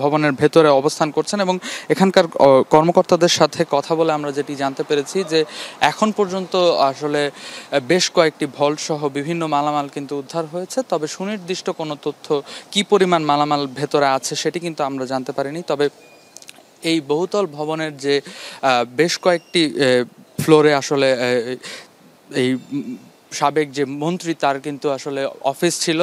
Speaker 30: ভবনের ভেতরে অবস্থান করছেন এবং এখানকার কর্মকর্তাদের সাথে কথা বলে আমরা যেটি জানতে পেরেছি যে এখন পর্যন্ত আসলে বেশ কয়েকটি ভল্ট সহ বিভিন্ন মালামাল কিন্তু উদ্ধার হয়েছে, তবে সুনির্দিষ্ট কোনো তথ্য কি পরিমাণ মালামাল ভেতরে আছে সেটি কিন্তু আমরা জানতে পারিনি। তবে এই বহুতল ভবনের যে বেশ কয়েকটি ফ্লোরে আসলে এই সাবেক যে মন্ত্রী তার কিন্তু আসলে অফিস ছিল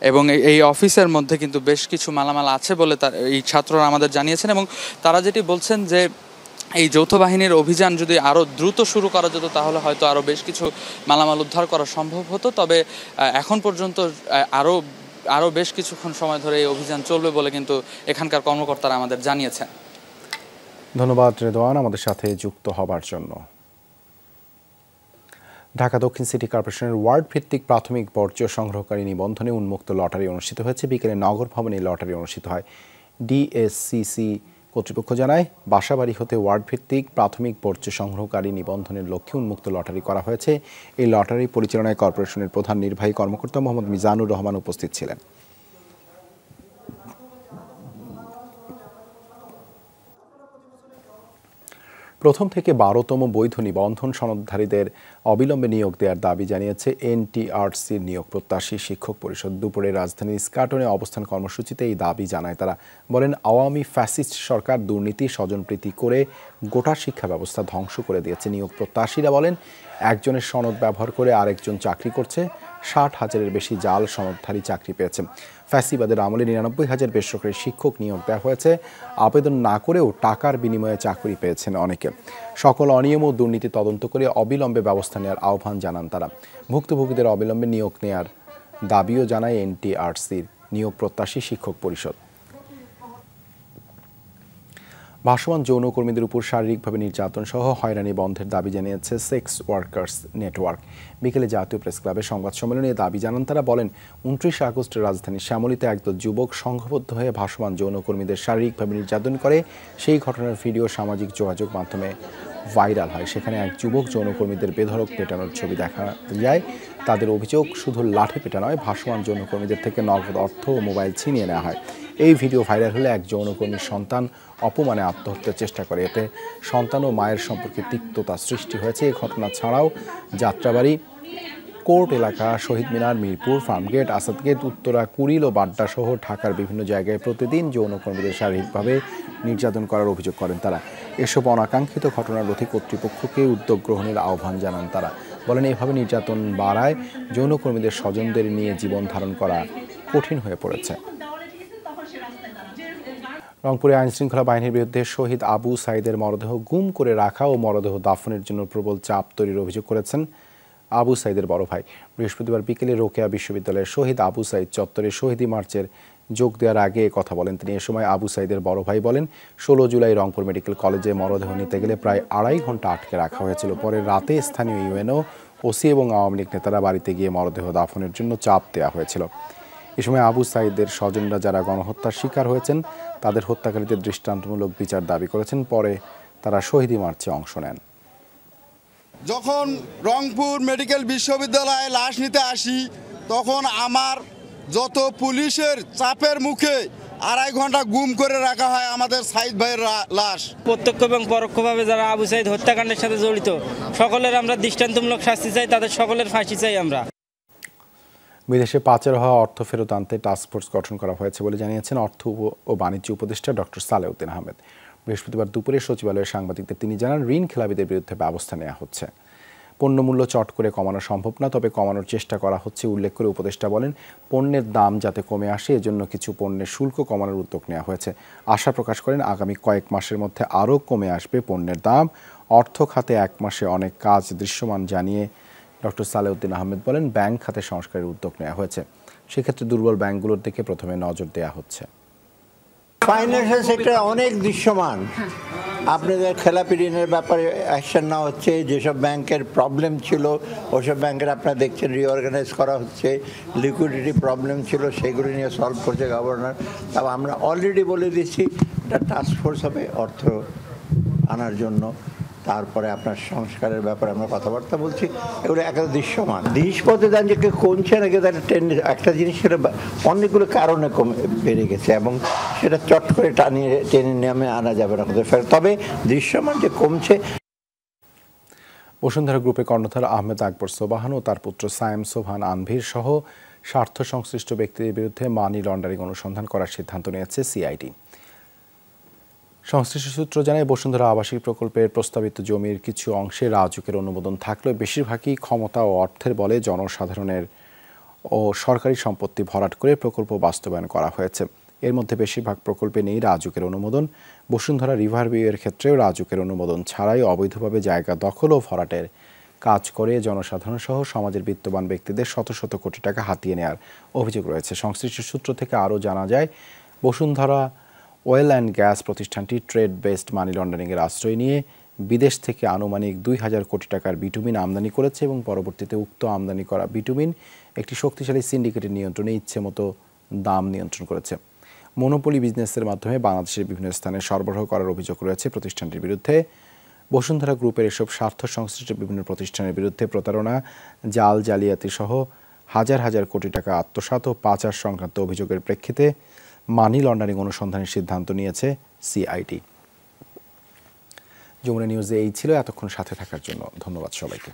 Speaker 30: এবং এই অফিসের মধ্যে কিন্তু বেশ কিছু মালামাল আছে বলে এই ছাত্ররা আমাদের জানিয়েছেন এবং তারা যেটি বলছেন যে এই যৌথ বাহিনীর অভিযান যদি আরও দ্রুত শুরু করা যেত তাহলে হয়তো আরও বেশ কিছু মালামাল উদ্ধার করা সম্ভব হতো, তবে এখন পর্যন্ত আরও বেশ কিছুক্ষণ সময় ধরে এই অভিযান চলবে বলে কিন্তু এখানকার কর্মকর্তারা আমাদের জানিয়েছেন।
Speaker 1: ধন্যবাদ রেদওয়ান আমাদের সাথে যুক্ত হবার জন্য। ঢাকা দক্ষিণ সিটি কর্পোরেশনের ওয়ার্ড ভিত্তিক প্রাথমিক বর্জ্য সংগ্রহকারী নিবন্ধনে উন্মুক্ত লটারি অনুষ্ঠিত হয়েছে। বিকেলে নগর ভবনে লটারি অনুষ্ঠিত হয়। ডিএসসিসি কর্তৃপক্ষ জানায় বাসাবাড়ি হতে ওয়ার্ড ভিত্তিক প্রাথমিক বর্জ্য সংগ্রহকারী নিবন্ধনের লক্ষ্যে উন্মুক্ত লটারি করা হয়েছে। এই লটারি পরিচালনায় কর্পোরেশনের প্রধান নির্বাহী কর্মকর্তা মোহাম্মদ মিজানুর রহমান উপস্থিত ছিলেন। প্রথম থেকে 12তম বৈধ নিবন্ধন সনদধারীদের অবিলম্বে নিয়োগ দেওয়ার দাবি জানিয়েছে এনটিআরসির নিয়োগ প্রত্যাশী শিক্ষক পরিষদ। দুপুরে রাজধানীর ইস্কাটনে অবস্থান কর্মসূচিতে এই দাবি জানায় তারা। বলেন, আওয়ামী ফ্যাসিস্ট সরকার দুর্নীতি স্বজনপ্রীতি করে গোটা শিক্ষা ব্যবস্থা ধ্বংস করে দিয়েছে। নিয়োগ প্রত্যাশীরা বলেন, একজনের সনদ ব্যবহার করে আরেকজন চাকরি করছে। 60,000-এর বেশি জাল সনদধারী চাকরি পেয়েছে। ফ্যাসিবাদের আমলে 99,000 বেসরকারি শিক্ষক নিয়োগ দেওয়া হয়েছে। আবেদন না করেও টাকার বিনিময়ে চাকরি পেয়েছেন অনেকে। সকল অনিয়ম ও দুর্নীতি তদন্ত করে অবিলম্বে ব্যবস্থা নেওয়ার আহ্বান জানান তারা। ভুক্তভোগীদের অবিলম্বে নিয়োগ নেওয়ার দাবিও জানায় এনটিআরসির নিয়োগ প্রত্যাশী শিক্ষক পরিষদ। ভাসমান যৌনকর্মীদের উপর শারীরিকভাবে নির্যাতন সহ হয়রানি বন্ধের দাবি জানিয়েছে সেক্স ওয়ার্কার্স নেটওয়ার্ক। বিকেলে জাতীয় প্রেস ক্লাবে সংবাদ সম্মেলনে দাবি জানান তারা। বলেন, 29 আগস্ট রাজধানীর শ্যামলীতে একদল যুবক সংঘবদ্ধ হয়ে ভাসমান যৌনকর্মীদের শারীরিকভাবে নির্যাতন করে। সেই ঘটনার ভিডিও সামাজিক যোগাযোগ মাধ্যমে ভাইরাল হয়। সেখানে এক যুবক যৌনকর্মীদের বেধড়ক পেটানোর ছবি দেখা যায়। তাদের অভিযোগ, শুধু লাঠি পেটা নয়, ভাসমান যৌনকর্মীদের থেকে নগদ অর্থ ও মোবাইল ছিনিয়ে নেওয়া হয়। এই ভিডিও ভাইরাল হলে এক যৌনকর্মীর সন্তান অপমানে আত্মহত্যার চেষ্টা করে। এতে সন্তান ও মায়ের সম্পর্কে তিক্ততা সৃষ্টি হয়েছে। এই ঘটনা ছাড়াও যাত্রাবাড়ি, কোর্ট এলাকা, শহীদ মিনার, মিরপুর, ফার্মগেট, আসাদগেট, উত্তরা, কুড়িল ও বাড্ডা সহ ঢাকার বিভিন্ন জায়গায় প্রতিদিন যৌনকর্মীদের শারীরিকভাবে নির্যাতন করার অভিযোগ করেন তারা। এসব অনাকাঙ্ক্ষিত ঘটনার রোধে কর্তৃপক্ষকে উদ্যোগ গ্রহণের আহ্বান জানান তারা। বলেন, এইভাবে নির্যাতন বাড়ায় যৌনকর্মীদের স্বজনদের নিয়ে জীবন ধারণ করা কঠিন হয়ে পড়েছে। রংপুরে আইনশৃঙ্খলা বাহিনীর বিরুদ্ধে শহীদ আবু সাইদের মরদেহ গুম করে রাখা ও মরদেহ দাফনের জন্য প্রবল চাপ তৈরির অভিযোগ করেছেন আবু সাইদের বড় ভাই। বৃহস্পতিবার বিকেলে রোকেয়া বিশ্ববিদ্যালয়ের শহীদ আবু সাইদ চত্বরে শহীদি মার্চের যোগ দেওয়ার আগে কথা বলেন তিনি। এ সময় আবু সাইদের বড় ভাই বলেন, 16 জুলাই রংপুর মেডিকেল কলেজে মরদেহ নিতে গেলে প্রায় 2.5 ঘন্টা আটকে রাখা হয়েছিল। পরে রাতে স্থানীয় ইউএনও, ওসি এবং আওয়ামী লীগ নেতারা বাড়িতে গিয়ে মরদেহ দাফনের জন্য চাপ দেওয়া হয়েছিল। এ সময় আবু সাইদের স্বজনরা যারা গণহত্যার শিকার হয়েছেন তাদের হত্যাকারীদের দৃষ্টান্তমূলক বিচার দাবি করেছেন। পরে তারা শহীদি মার্চে অংশ নেন।
Speaker 2: যখন রংপুর মেডিকেল বিশ্ববিদ্যালয়ে লাশ নিতে আসি তখন আমার যত পুলিশের চাপের মুখে 2.5 ঘন্টা গুম করে রাখা হয় আমাদের সাইদ ভাইয়ের লাশ।
Speaker 3: প্রত্যক্ষ এবং পরোক্ষভাবে যারা আবু সাইদ হত্যাকাণ্ডের সাথে জড়িত সকলের আমরা দৃষ্টান্তমূলক শাস্তি চাই, তাদের সকলের ফাঁসি চাই। আমরা
Speaker 1: বিদেশে পাচার হওয়া অর্থ ফেরত আনতে টাস্কফোর্স গঠন করা হয়েছে বলে জানিয়েছেন অর্থ ও বাণিজ্য উপদেষ্টা ডক্টর সালেউদ্দিন আহমেদ। বৃহস্পতিবার দুপুরে সচিবালয়ের সাংবাদিকদের তিনি জানান, ঋণ খেলাপিদের বিরুদ্ধে ব্যবস্থা নেওয়া হচ্ছে। পণ্যমূল্য চট করে কমানো সম্ভব না, তবে কমানোর চেষ্টা করা হচ্ছে উল্লেখ করে উপদেষ্টা বলেন, পণ্যের দাম যাতে কমে আসে এজন্য কিছু পণ্যের শুল্ক কমানোর উদ্যোগ নেওয়া হয়েছে। আশা প্রকাশ করেন আগামী কয়েক মাসের মধ্যে আরও কমে আসবে পণ্যের দাম। অর্থ খাতে 1 মাসে অনেক কাজ দৃশ্যমান জানিয়ে ডক্টর সালেউদ্দিন আহমেদ বলেন, ব্যাংক খাতে সংস্কারের উদ্যোগ নেওয়া হয়েছে, সেক্ষেত্রে দুর্বল ব্যাংকগুলোর দিকে প্রথমে নজর দেওয়া হচ্ছে।
Speaker 4: ফাইন্যান্সিয়াল সেক্টর অনেক দৃশ্যমান। আপনাদের খেলাপি ঋণের ব্যাপারে অ্যাকশন নেওয়া হচ্ছে, যেসব ব্যাংকের প্রবলেম ছিল ওসব ব্যাংকের আপনারা দেখছেন রিঅর্গানাইজ করা হচ্ছে, লিকুইডিটি প্রবলেম ছিল সেগুলি নিয়ে সলভ করছে গভর্নর। তবে আমরা অলরেডি বলে দিচ্ছি একটা টাস্কফোর্স হবে অর্থ আনার জন্য, তারপরে আপনার সংস্কারের ব্যাপারে আমরা কথাবার্তা বলছি। এগুলো একটা দৃশ্যমান জিনিসপত্রের দাম যে কমছে নাকি তার একটা জিনিস সেটা অনেকগুলো কারণে বেড়ে গেছে এবং সেটা চট করে টেনে নেমে আনা যাবে না, তবে দৃশ্যমান যে কমছে।
Speaker 1: বসুন্ধরা গ্রুপে কর্ণধার আহমেদ আকবর সোবাহান ও তার পুত্র সায়েম সোবহান আনভীর সহ স্বার্থ সংশ্লিষ্ট ব্যক্তিদের বিরুদ্ধে মানি লন্ডারিং অনুসন্ধান করার সিদ্ধান্ত নিয়েছে সিআইডি। সংশ্লিষ্ট সূত্র জানায়, বসুন্ধরা আবাসিক প্রকল্পের প্রস্তাবিত জমির কিছু অংশে রাজুকের অনুমোদন থাকলেও বেশিরভাগই ক্ষমতা ও অর্থের বলে জনসাধারণের ও সরকারি সম্পত্তি ভরাট করে প্রকল্প বাস্তবায়ন করা হয়েছে। এর মধ্যে বেশিরভাগ প্রকল্পে নেই রাজুকের অনুমোদন। বসুন্ধরা রিভারভিউয়ের ক্ষেত্রেও রাজুকের অনুমোদন ছাড়াই অবৈধভাবে জায়গা দখল ও ভরাটের কাজ করে জনসাধারণ সহ সমাজের বিত্তবান ব্যক্তিদের শত শত কোটি টাকা হাতিয়ে নেওয়ার অভিযোগ রয়েছে। সংশ্লিষ্ট সূত্র থেকে আরও জানা যায়, বসুন্ধরা অয়েল অ্যান্ড গ্যাস প্রতিষ্ঠানটি ট্রেড বেসড মানি লন্ডারিংয়ের আশ্রয় নিয়ে বিদেশ থেকে আনুমানিক 2000 কোটি টাকার বিটুমিন আমদানি করেছে এবং পরবর্তীতে উক্ত আমদানি করা বিটুমিন একটি শক্তিশালী সিন্ডিকেটের নিয়ন্ত্রণে ইচ্ছেমতো দাম নিয়ন্ত্রণ করেছে। মনোপলি বিজনেসের মাধ্যমে বাংলাদেশের বিভিন্ন স্থানে সরবরাহ করার অভিযোগ রয়েছে প্রতিষ্ঠানটির বিরুদ্ধে। বসুন্ধরা গ্রুপের এসব স্বার্থ সংশ্লিষ্ট বিভিন্ন প্রতিষ্ঠানের বিরুদ্ধে প্রতারণা, জাল জালিয়াতি সহ হাজার হাজার কোটি টাকা আত্মসাৎ ও পাচার সংক্রান্ত অভিযোগের প্রেক্ষিতে মানি লন্ডারিং অনুসন্ধানের সিদ্ধান্ত নিয়েছে সিআইডি। যমুনা নিউজে এই ছিল। এতক্ষণ সাথে থাকার জন্য ধন্যবাদ সবাইকে।